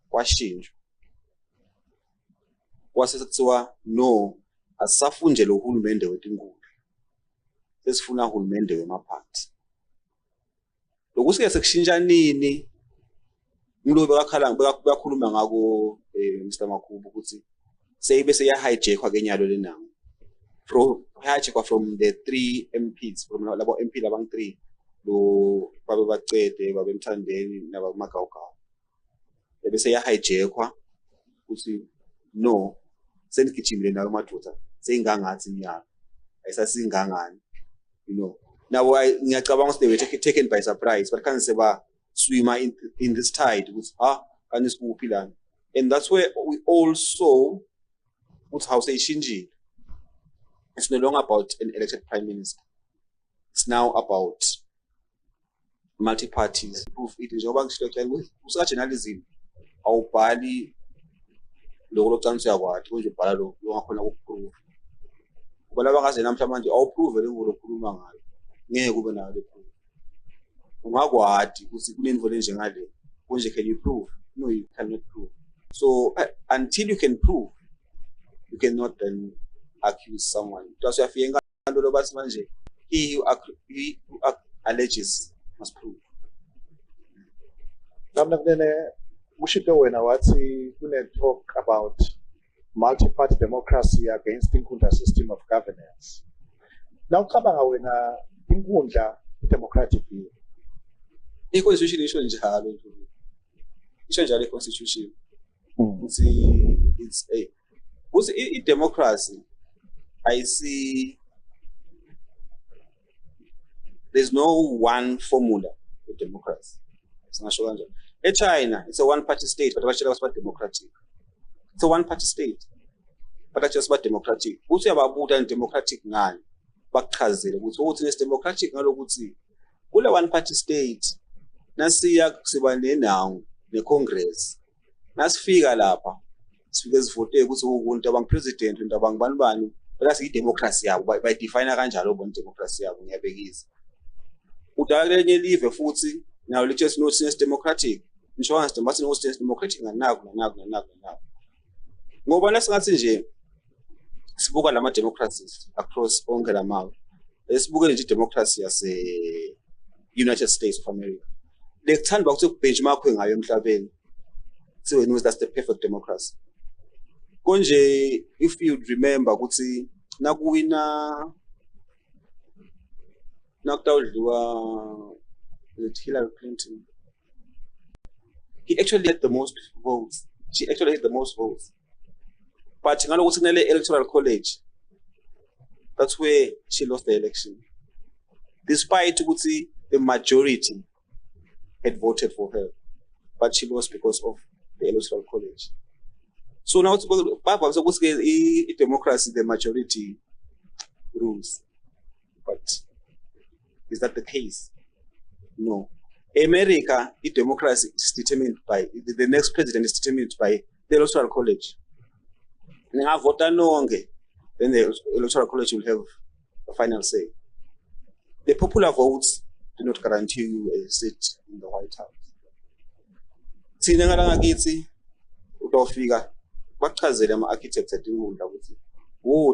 kwashinjwa kwase sekuthiwa no asisafunje lo hulumende wetinkulo sesifuna uhulumende wemaphathi. Lokusike sekushintsha nini ngilobe bayakhuluma ngako Mr Makhubu ukuthi seyibe seyahijackwa kenyalo lenango from the 3 MPs, from labo MP labang 3 lo babe bacede babe Mthandeni nabamagawugawu bese yahijackwa ukuthi no senigijimile nayo madoda seyingangathi nyalo ayisasingangani, you know. Now ngiyacabanga ukuthi they were taken by surprise, but kanti seba swimmer in this tide ukuthi kanti sikuphi lana, and that's where we all saw ukuthi how seyishintshile. It's no longer about an elected prime minister. It's now about multi-parties. Proof it is over journalism. Awubhali lokho lokucaniswa kwathi konje ubhala lo ungakhona ukuprove. Kuba laba ngaze namhlanje awuprove lengulo lokukhuluma ngayo. Ngeke kube nayo le proof. Ungakwadi ukuthi kunenivole njengale. Konje can you prove? No, you cannot prove. So until you can prove, you cannot then accuse someone. He who alleges must prove. Mushito wena wathi talk about multi-party democracy against inkundla system of governance. Now cabanga wena inkundla democratic yini? I-constitution isho njalo isho njalo i-constitution ukuthi i-democracy I see there's no one formula for democracy. Singasho kanjalo. China, it's a one-party state, but actually it's about democratic. It's a one-party state, but actually it's about democratic. Uthi ababuta ni democratic ngani? Bakuchazele ukuthi it's democratic ngalokuthi kule one-party state nasiya kusiba nenawu ne-Congress. Nasifika lapha sifike sivote ukuthi umuntu abangu-president into abangubani bese i-democracy yabo bayidefine kanjalo bona democracy yabo ngiyabekisa. Udalenye live futhi now let's just notice it's democratic. Insurance bathi no state democratic nganako. Ngoba nasingathi nje sibuka lama democracies across onke lamawe. Esibuke nje democracy yase United States of America. Lekuthanda ukuthi benchmark ngayo emhlabeni. So we know that's the perfect democracy. Konje if you remember ukuthi nakuwina nakudliwa Hillary Clinton. He actually had the most votes. She actually had the most votes. But ngalokuthi kunale electoral college, that's where she lost the election. Despite ukuthi the majority had voted for her, but she lost because of the electoral college. So now it's democracy, the majority rules. But is that the case? No. America, democracy is determined by the next president is determined by the electoral college. And have voted no, then the electoral college will have a final say. The popular votes do not guarantee you a seat in the White House. Thina ngalangakithi utofika bachazela ama architects etingunda ukuthi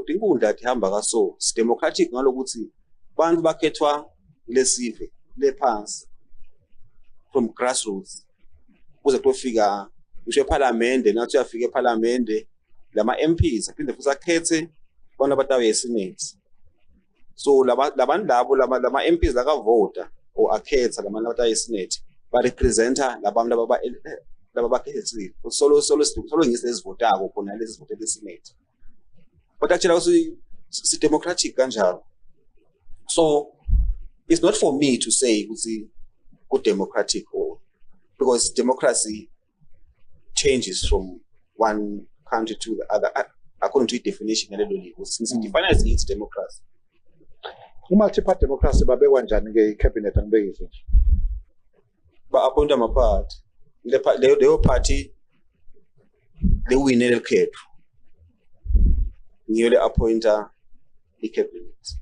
tinkunda tihamba kaso democratic ngalokuthi bantu bakhethwa lesive lephansi from grassroots kuze kufika ngisho eParliament nathi uyafika eParliament lama MPs aphinde futhi akhethe bona batawe eSenate. So labantu lama MPs la kavota or akhetha labantu batawe eSenate ba representa labantu labakhethiwe solo ngisezivotako khona lezi vote eSenate. But actually also it's democratic kanjalo. So it's not for me to say good democratic or because democracy changes from one country to the other according to the definition since it defines its democracy. Multi-party democracy babekwa njani ngecabinet angibekise nje. Ba appoint amapart. Leyo party le winele lekhethu. Ngiyo le appointer icabinet.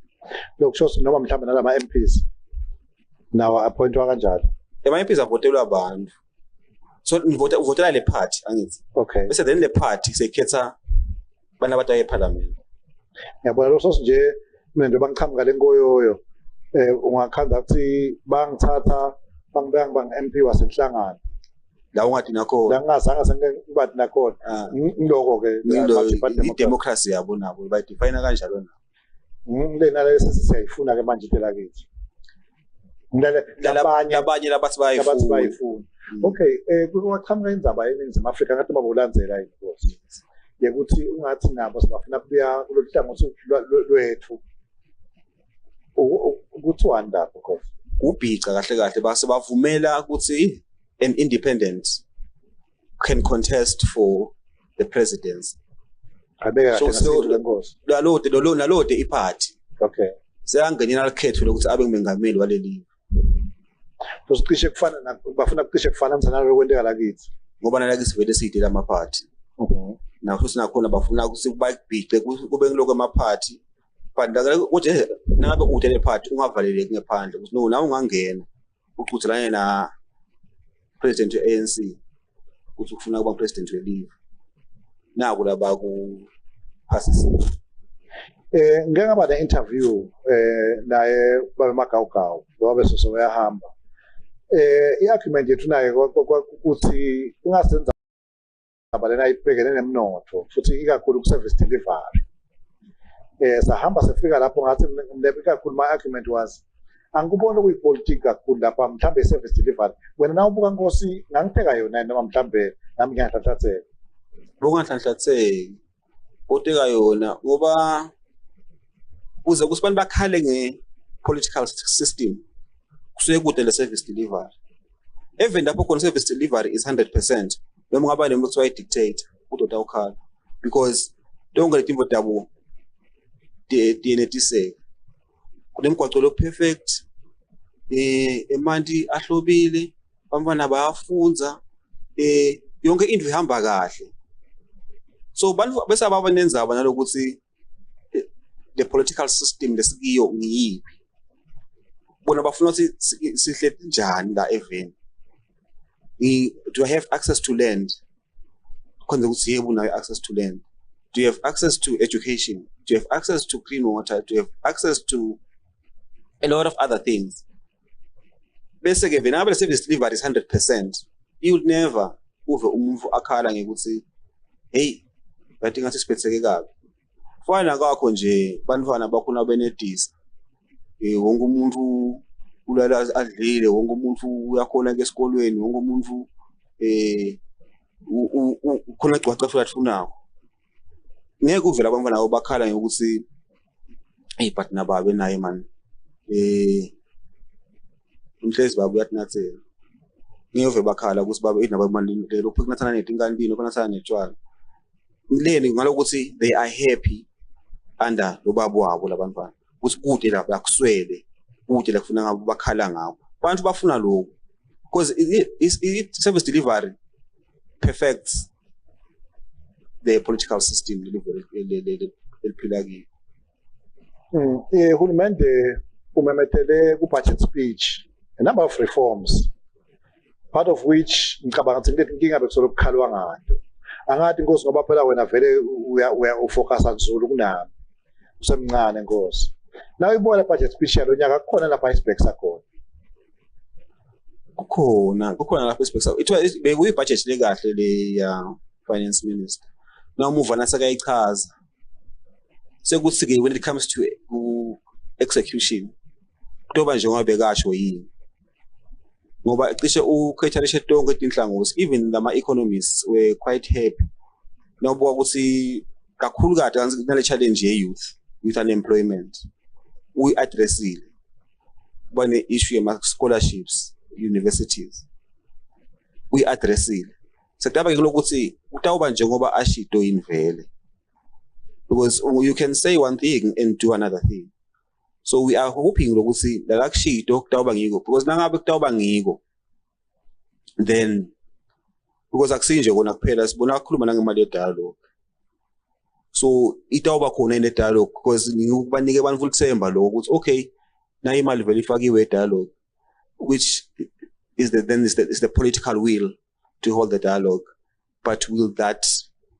Lokusho noma mhlawumbe nalama MPs nawa appointwa kanjalo. Ema MPs avotelwa abantu. So uvotela le party angithi. Okay. Bese then le party sekhetha bana abataye eParliament. Ngiyabona lo nje mina nje bangiqhamuka lenkoyoyo ungakhanda ukuthi bangithatha bangibeka bang MP wasenhlangano. La ungathi nakho. La ngazange sengibathi nakhona. Ngiloko ke democracy yabo nabo bayidefine kanjalo na. Lena lesi siyayifuna ke manje phela kithi. Labanye labathi bayifuna. Okay, kuqhamuka indzaba eningizimu Afrika ngathi babulandzela inkosi. Yekuthi ungathi nabo sibafuna kubuya kulolu hlangothi lwethu. Ukuthiwa ndaba of ubhica kahle base bavumela ukuthi an independent can contest for the presidency. Abeka kahle lenkosi. Nalode iparty. Okay. Seyangenina lekhetho lokuthi abe ngumengameli waleli. Kusicishe kufana bafuna kucishe kufana mzanalo kwenteka lakithi. Ngoba nalakithi vele side lama party. Nakho sinakhona bafuna ukuthi bayibhice kube ngiloko ama-party. But ukuthi nangabe ude le party ungavaleleki ngephandle ukuthi no nawe ungangena uqhuthelane na president we-ANC ukuthi ufuna kuba president we-leave. Naku laba ku phasisi. Ngeke ngaba ne interview naye babe magawugawu ngoba besoso bayahamba i-argument yethu nayo ukuthi ungasenza abalena ibhekene nemnotho futhi ikakhulu ku-service delivery. Sahamba sefika lapho ngathi ikakhulu my argument was angikubona kuyipolitiki kakhulu lapha mhlambe i-service delivery. Wena nawe ubuka Nkosi ngangitheka yona noma mhlambe nami ngiyanhlanhlatheka. Unganhlanhlatheki uteka yona ngoba uze kusibani bakhale nge-political system kusuke kude le-service delivery. Even lapho khona service delivery is 100%. Noma ngaba nento kuthiwa i-dictator udoda ukhala because tonke letimvo tabo dienetiseka kunemgwaco lo perfect emanti ahlobile bantwana bayafunza yonke into ihamba kahle. So bantu bese ababanenzaba nalokuthi the political system lesikiyo ngiyiphi bona bafuna ukuthi sihle njani la even. Do I have access to land? Do you have access to land? Do you have access to education? Do you have access to clean water? Do you have access to a lot of other things? Basically, when I service delivery is 100%, you would never move akhala ngekuthi hey bathi ngathi siphethe kabi. Fana ngakho nje bantwana bakhona benedisa. Wonke umuntu ulala adlile, wonke umuntu uyakhona ke esikolweni, wonke umuntu khona gcwaca futhi afunako. Ngeke uvela abantwana abo bakhala ngokuthi hey but nababe naye man umhlezi babo uyatinathela. Ngeke uvela bakhala ukuthi babe nabo mali lelo phekunathana netingane phekunathana netshwala. Ngileni ngalokuthi they are happy under lo babo wabo labantwana. Ukuthi kude lapha akuswele. Kude la kufuna ngabo bakhala ngabo. Abantu bafuna lokho because service delivery perfects the political system eliphila kiyo. Uhulumende umemethele ku-budget speech a number of reforms, part of which ngicabanga ukuthi inkinga bekusolo kukhalwa ngayo. Angathi Nkosi ngoba phela wena vele ufocusa nzulu kunami usemncane Nkosi. Nawe ibona budget speech yalo nyaka kukhona lapha isibhek sakhona. Kukhona lapha isibhek sakho. It bekuyi budget le kahle le finance minister. Now move on asakayichaza. Sekuthi ke when it comes to execution kutoba njengoba bekasho yini. Ngoba cishe ukhetharishe tonke inhlangothi even lama economists were quite happy. Nawubuka ukuthi kakhulu kade nale challenge ye youth unemployment. We addressile bane issue yama scholarships universities we addressile sekutaba ke lokuthi utawuba njengoba ashido invele because you can say one thing and do another thing. So we are hoping lokuthi la kushido kutawuba ngiko because nangabe kutawuba ngiko then because akusinje kona kuphela sibona ukukhuluma nangemali yedialogue. So itawuba khona ine dialogue because ngikubanike abantu full themba lo ukuthi okay na imali vele ifakiwe dialogue which is the political will to hold the dialogue, but will that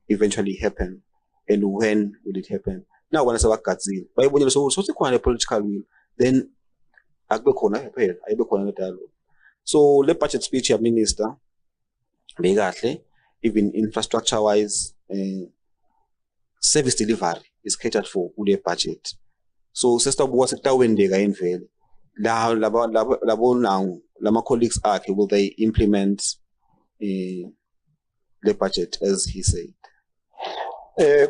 eventually happen and when will it happen? Now when sabagazile bayibonile so sikhona political will then akube khona phela ayibe khona dialogue. So le budget speech ya minister bekahle even infrastructure wise service delivery is catered for kule budget. So sesibuka sekutawendeka invele la labo now lama colleagues akhe will they implement the budget as he said.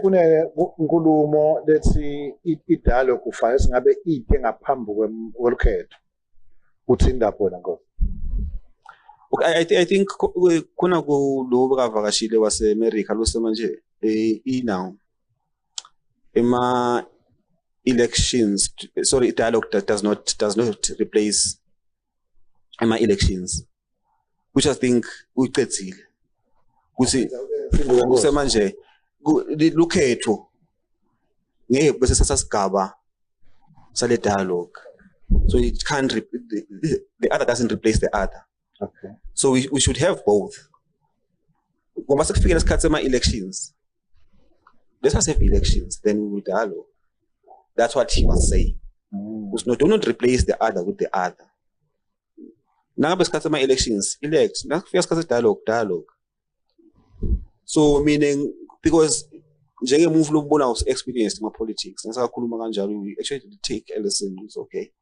Kune inkulumo lethi i-dialogue kufanele singabe ide ngaphambi kwekhetho uthinda khona Nkosi. Okay, I think kuna kulo bakavakashile wase America lo semanje now ema elections sorry dialogue that does not replace ema elections which I think uyiqedile kuthi kusemanje lukhetho ngeke bese sasigaba sale dialogue so it can't the other doesn't replace the other. Okay, so we should have both. Ngoba sekufika lesikhathi sema elections, let us have elections then we will dialogue. That's what he was saying. Do not replace the other with the other. nangabe isikhathi ama-elections elect nakufika isikhathi dialogue. So meaning because njengemuvi lokubona experience ma-politics nasakakhuluma kanjalo we actually take a lesson. It's okay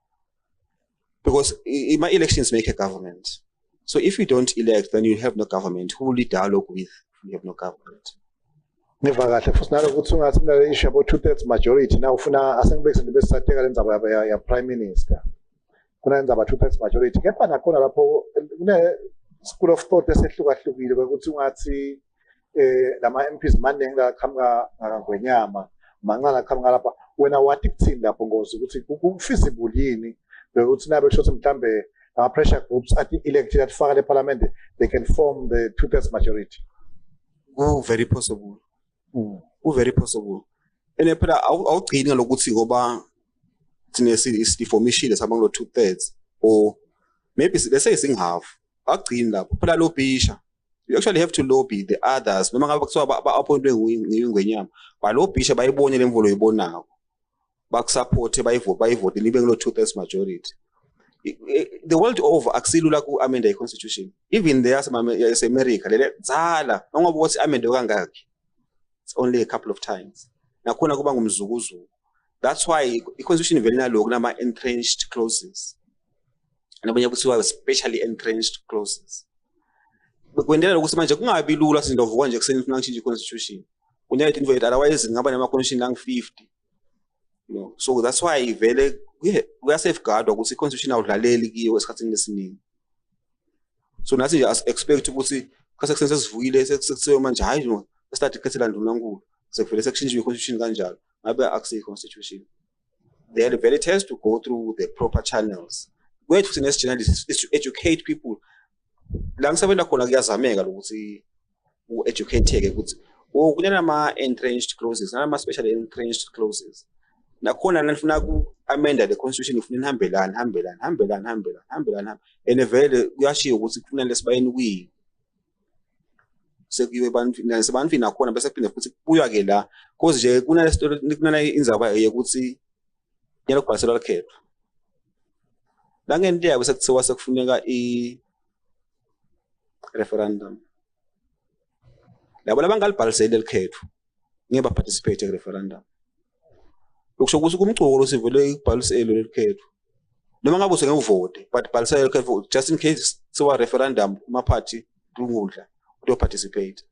because ma-elections make a government. So if you don't elect, then you have no government. Who will you dialogue with if you have no government? Ngiva kahle futhi nalokuthi ungathi mina le issue about 2/3 majority na ufuna asengibekise besateka lenzaba ya prime minister. Kuna lenzaba 2/3 majority. Kepha nakhona lapho kune school of thought esehlukahlukile ukuthi ungathi lama MPs maningi la qhamuka ngakwenyama mancane qhamuka lapha wena wathi kuthini lapho ngozi ukuthi ku-feasible yini ukuthi nabe kusho ukuthi mhlambe pressure groups at elected at faka parliament they can form the 2/3 majority. Oh, very possible. Very possible. And phela awugcini ngalokuthi ngoba thina isiformation sabang lo 2/3 or maybe let's say sing half. Awugcini lapho phela lo bisha. You actually have to lobby the others. Noma ngabe kuthiwa ba-appointwe ngwenyama balobhisha bayibone le mvolo yibonako bakusupport bayivote libe ngelo 2/3 majority. The world over akusilula ku-amenda i-constitution. Even there yase-America lele dzala nongoba ukuthi amende kangaki. It's only a couple of times. Nakhona kuba ngumzukuzuku. That's why i-constitution vele nalo kunama-entrenched clauses. Nabanye kuthiwa specially entrenched clauses. Kwendela ukuthi manje kungabi lula sindovuka nje kuseni ufuna ukushintsha i-constitution. Kunyaka into otherwise ngaba nama-constitution lang-50. So that's why vele we safeguard ukuthi i-constitution awudlaleli kiyo esikhathini esiningi. So nathi nje expect ukuthi kase sesivuyile sekuthiwe manje hayi no start ikhethela ndunankulu sekuvele sekushintshiwe i-constitution kanjalo ngabe akusiyo i-constitution. They very test to go through the proper channels. Wethu sine journalists is to educate people. La ngisebenza khona kuyazameka ukuthi u-educate-ke ukuthi kunama-entrenched clauses nama special entrenched clauses. Nakhona nifuna ku-amenda the constitution ufuna hambelana and vele kuyashiwo ukuthi kufanele sibayeni kwi sekuyiwe abantu nakhona bese kuphinde futhi kubuya-ke la cause nje kunale inzaba yokuthi nyalo kubhaliselwa likhetho la ngento yabo sekuthiwa sekufuneka referendum. Labo labangalibhaliseli likhetho ngeke baparticipate ku-referendum. Ukusho ukuthi kumculo sivele ikubhalisele likhetho. Noma ngabe usengevoti but bhalisele likhetho just in case siwa referendum uma-party kungudla uto participate.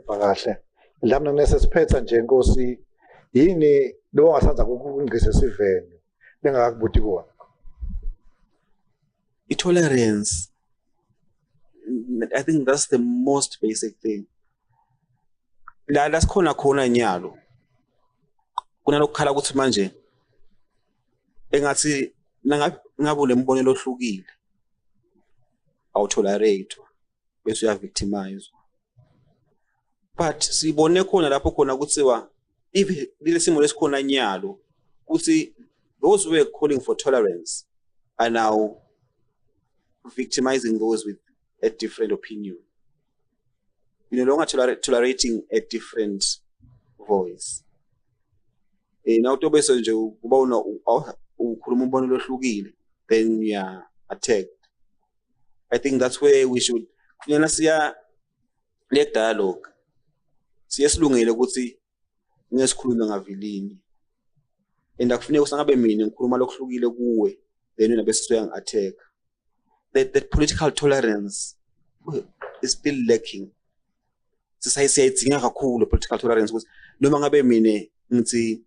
Kahle. Lamna nesesiphetha nje Nkosi yini lo ngasanza ukungise sivene bengakakubuthi kuona. Tolerance. I think that's the most basic thing. La sikhona nyalo. Kunalokukhala ukuthi manje engathi ngabe lembonelo ohlukile. Awutolerate bese uyavictimize. But sibone khona lapho khona kuthiwa if lile simo lesikhona nyalo ukuthi those who were calling for tolerance are now victimizing those with a different opinion. You're no longer tolerating a different voice. Now to be so then you are attacked. I think that's where we should let dialogue. Siyasilungile ukuthi ngesikhuluma ngavilini. And akufanele usangabe mina ngikhuluma lokuhlukile kuwe then wena bese soyang attack. That political tolerance is still lacking. Sisayidinga kakhulu political tolerance ukuthi noma ngabe mina ngithi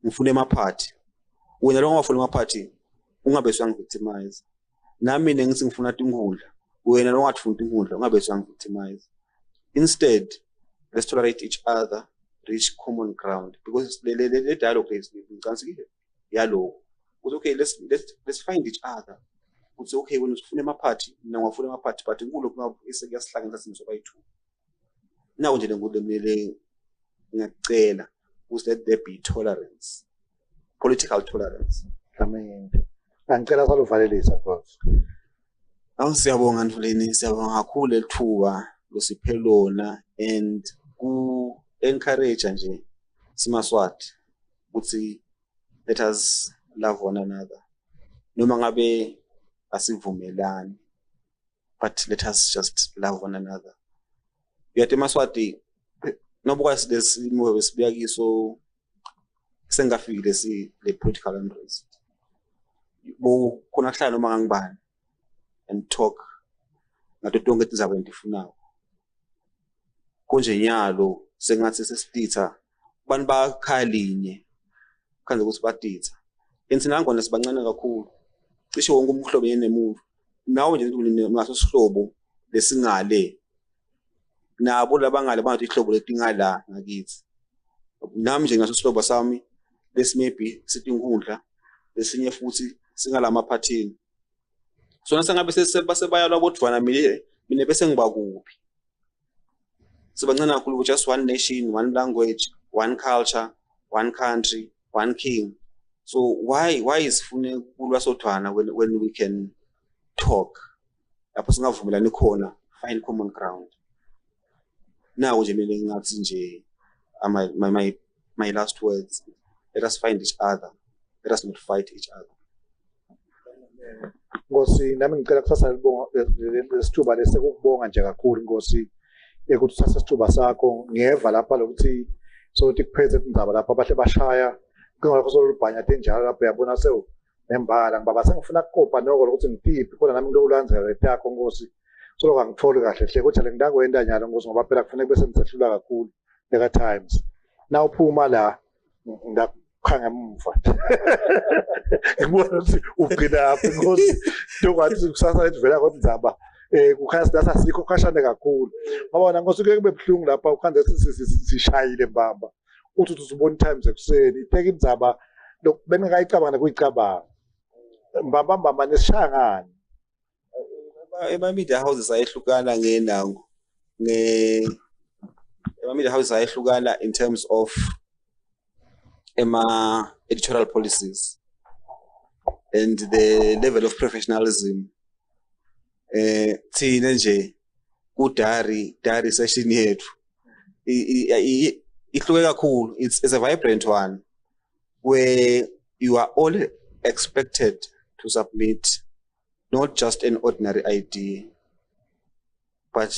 ngifuna ema-party wena lo ngafuna ema-party ungabe usangivictimize nami mina ngithi ngifuna tinkundla wena lo ngathifuna tinkundla ungabe usangivictimize. Instead, let's tolerate each other, reach common ground because the dialogue is yalo. Okay, let's find each other. It's okay when ufuna ema-party mina ngafuna ema-party but inkulu kuyasihlanganisa sini sobayi-2. Now nje ngudemele ngiyacela ukuthi let there be tolerance, political tolerance. Amen. Angicela saluvalelisa Nkosi. Siyabonga Ntuleni, siyabonga kakhulu lethuba losiphe lona and ku encourage nje simaswati ukuthi let us love one another. Noma ngabe asivumelani, but let us just love one another. Yet Yemaswati nobuka silesimo besibuya kiso sengafikile le political unrest. Bo khona kuhlala noma ngangibani and talk ngato tonke tizaba endifunayo. Konje nyalo sengathi sesititha bani bakhalinye kanje ukuthi batitha. Ensina ngona sibancane kakhulu. Cishe wonke umhlobo yenemuntu. Nawe nje ngaso sihlobo lesingale. Nabo labangale bangathi ihlobo letingala ngakithi. Nami nje ngaso sihlobo sami lesi maybe sithi inkundla lesinye futhi singala maphathini. Sona sengabe sebayalwa bodvana mina bese ngiba kuphi. Sibancane kakhulu just one nation, one language, one culture, one country, one king. So why is fune kulwa sodvana when we can talk? Lapho singavumelani khona, find common ground. Now nje mina ngathi nje my last words, let us find each other. Let us not fight each other. Ngosi nami ngicela kusasa lesithuba lesekubonga nje kakhulu Ngosi ukuthi uthatha isithuba sakho ngeva lapha lokuthi sothi kuphethe indaba lapha abahle bashaya ngakho solubhanya tenjalo lapha uyabona sewu nembala ngibaba sengifuna ukukopa noko ukuthi ngiphi khona nami ngilokulandzela lento yakho Ngosi solo ngangitholi kahle hle ukuthi ngidangwenda nyalo Ngosi ngoba phela kufanele bese ngisehlula kakhulu leka times na uphuma la ndakhanga emva ngibona ukuthi ugcina apha Ngosi dokwathi kusasa livela kodwa indzaba kukhanya sidasa sikho khashane kakhulu ngoba Ngosi kuke kube buhlungu lapha ukhanze sishayile mbamba uthi uzibona times ekuseni ipheka indzaba bengayicabanga kuyicabanga mbamba nesishangani ema media houses ayehlukana ngenango ema media houses ayehlukana in terms of editorial policies and the level of professionalism. Thina nje udari session yethu ihluke kakhulu. It's a vibrant one where you are all expected to submit not just an ordinary idea but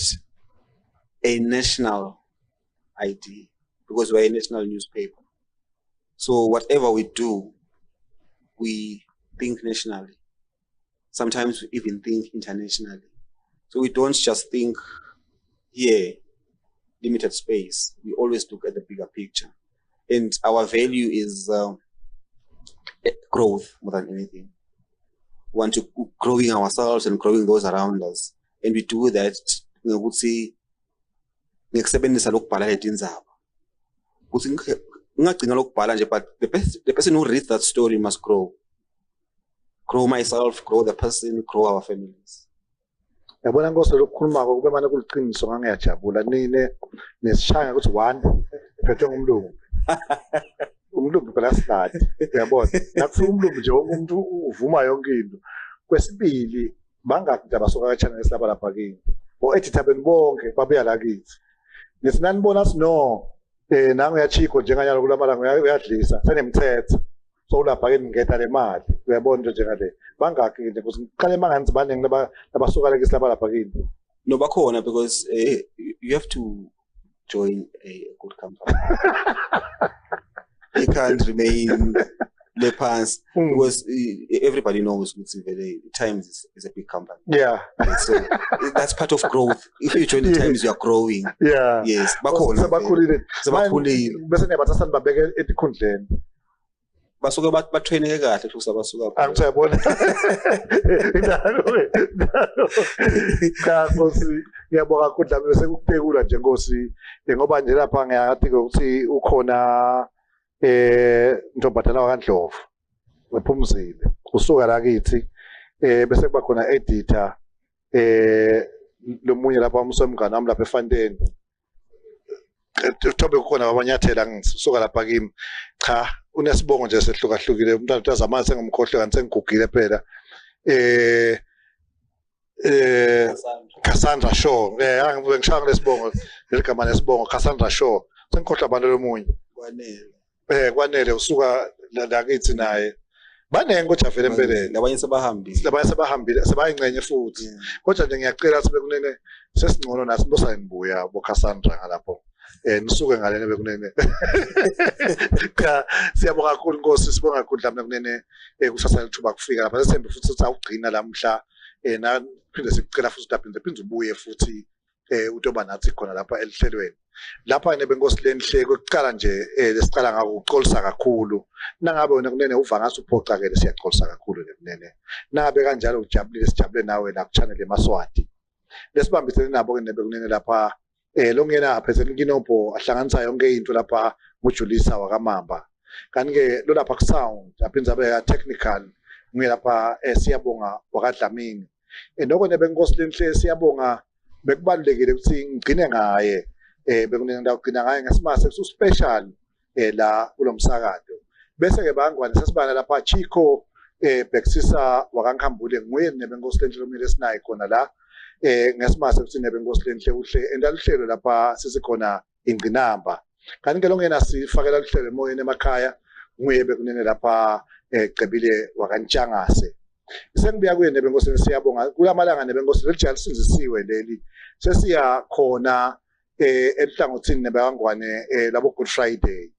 a national idea, because we're a national newspaper. So whatever we do, we think nationally. Sometimes we even think internationally. So we don't just think here, limited space. We always look at the bigger picture. And our value is growth more than anything. We want to growing ourselves and growing those around us. And we do that, we would say, but the person who reads that story must grow. Grow myself, grow the person, grow our families. Yabona Ngosi lokukhuluma kube manje kuliqiniso ngangiyajabula nine nesishaya ukuthi one phethwe ngumlungu. Umlungu phela sihladi uyabona. Nakufika umlungu nje umuntu uvuma yonke into. Kwesibili bangakho nje abasuka ka-channel silapha lapha kini. Bo-editor benibonke babuya la kithi. Nesinanibona sino nangu yachiko njenganyalo kulamalanga uyadlisa senemthetho. So lapha ke ngeta le mali uyabona nje ngale bangakho into ukuthi ngiqale manganzi baningi labasuka leki silapha lapha kini no bakhona because you have to join a good company. You can't remain the pants because everybody knows the Times is a big company. Yeah. So that's part of growth. If you join the Times, you are growing. Yeah. Yes. Bakhona. Sebakhulile. Bese nebathasani babeke etikhundleni. Basuke batraineke kahle futhi abasuka pha. Angiyabona. Ngosi ngiyabonga kakhulu Dlamini sekuphekula nje Ngosi ngoba nje lapha ngiyathi ukuthi ukhona Ntombazana kaNdlovu wephumzile usuka la kithi bese kuba khona editor lomunye lapha umsomngane wami lapha eFanteni Thobe kukhona abanyathela ngisuka lapha kimi cha unesibongo nje sehlukahlukile umntana utazama sengumkhohle kanti sengigugile phela Cassandra Shaw angibuye ngishaya lesibongo leligama lesibongo Cassandra Shaw sengikhohle abantu lomunye kwanele usuka la kithi naye banenge ojavele empeleni labanye sebahambile sebayingcenye futhi kodwa nje ngiyacela sibe kunene sesingcono nathi bosayimbuya boCassandra ngalapho nisuke ngalene bekunene cha siyabonga kakhulu Nkosi sibonga kakhulu Dlamini kunene kusasa lithuba kufika lapha sesembe futhi sithi awugcina lamhla na phinde sikucela futhi udaphinde ubuye futhi utoba nathi khona lapha elihlelweni lapha nebe Nkosi lenhle kokucala nje lesiqala ngako uxolisa kakhulu nangabe wena kunene uva ngathi uphocakele siyaxolisa kakhulu kunene nangabe kanjalo ujabulile sijabule nawe la Channel Yemaswati lesibambisene nabo ke nebe kunene lapha longena aphezulu kinopho ahlanganisa yonke into lapha ngujulisa wakamamba kanti ke lo lapha ku sound aphinza be technical nguye lapha siyabonga wakadlamini noko nebe Nkosi lenhle siyabonga bekubalulekile ukuthi ngigcine ngaye bekunene ndawugcina ngaye ngesimase su special la kulomsakado bese ke bangwane sesibana lapha Chico Beksisa wakankhambule nguye nebe Nkosi lenhle lomile sinayi khona la ngesimase ukuthi nebe Nkosi lenhle uhle endaluhlelo lapha sisikhona ingqinamba kanti ke longena sifakela luhlelo emoyeni emakhaya nguye bekunene lapha Gcebile wakantshangase sengibuya kuye nebe Nkosi siyabonga kulamalanga nebe Nkosi lelijalisizisiwe leli sesiya khona elihlangothini nebe bangwane labo Good Friday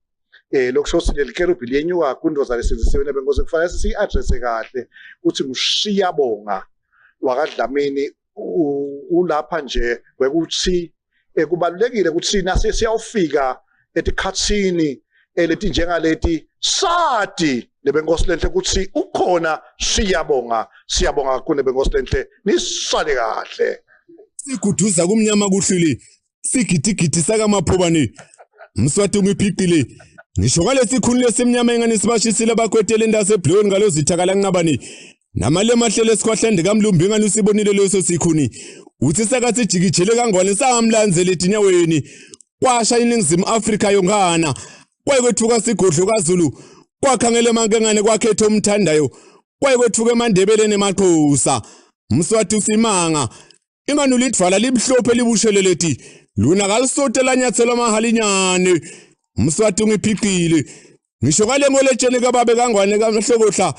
lokusho leli kerubhi lenyuka kundoza lesizisiwe nebe Nkosi kufanele siyi address kahle uthi ngishiyabonga wakadlamini ulapha nje wekuthi kubalulekile ukuthi nase siyawufika etikhatsini leti njengaleti sadi nebe Nkosi lenhle ukuthi ukhona siyabonga kakhulu nebe Nkosi lenhle nisale kahle siguduza kumnyama kuhlili sigidigidi sakamaphobani Mswati ungiphiqile ngisho ngalesikhulu lesimnyama engani sibashisile abakwetele indase eBlue ngalo zithakala nqabani namale mahlele esikhwahlende kamlumbi ngani usibonile leso sikhuni uthi sakathi jikijele kangwane samlanzele edinyaweni kwasha iningizimu Afrika yongana kwayikwethuka sigodlo kaZulu kwakhangele mankengane kwakhetha umthandayo kwayikwethuka eMandebele nemaqhosa Mswati usimanga ingani ulidvala libhlophe libusheleleti luna kalisote lanyathelo amahalinyane Mswati ungiphiqile ngisho kale ngoletsheni kababe kangwane kamhlokotla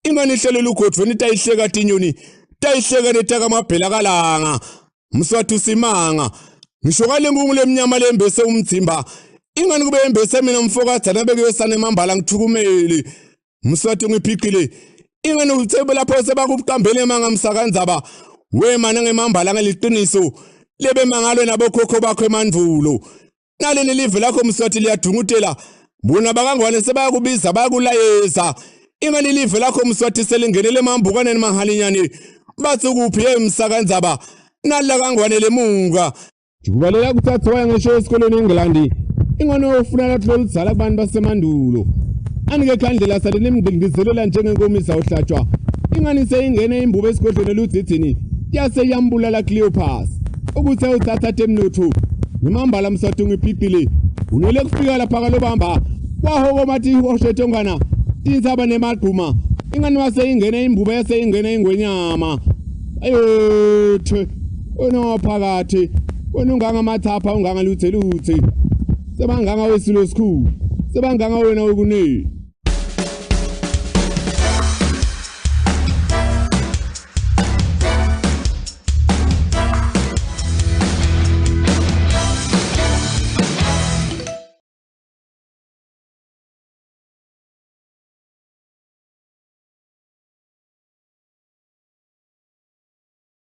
ingani ihlelela ugodvweni tayihleka tinyoni tayihleka netaka amabhela kalanga Mswati usimanga ngisho kale ngungu lemnyama lembese umdzimba ingani kube embese mina mfokazana bekuyosana emambala ngithukumele Mswati ungiphiqile ingani uthebe lapho sebakuqambele manga msakanzaba wemana ngemambala ngeliqiniso lebe mangalo nabokhokho bakho emandvulo naleli live lakho Mswati liyadungutela bona bakangwane sebayakubiza bayakulayeza ingani live lakho Mswati selingenele emambukane nemahalinyane bathi kuphi emsakanzaba nalla kangwane lemunga kubalela kuthatha waya ngisho esikoleni eNgilandi ingane ofuna lathi loludzala kubantu basemandulo anike khandlela sale nemngilingizelo njengenkomisa ohlatshwa ingani seyingene imbubo esigodlweni eludzithini yase yambulala Cleopas ukuthi awuthatha temnotho ngimambala Mswati ungiphiqile unele kufika lapha kalobamba kwahoko mathi oshethe ongana insaba nemaqhuma ingani wase ingene imbubo yase ingene ingwenyama ayo wena phakathi wena unganga mathapha unganga luthe sebanganga wesilo sikhulu sebanganga wena ukune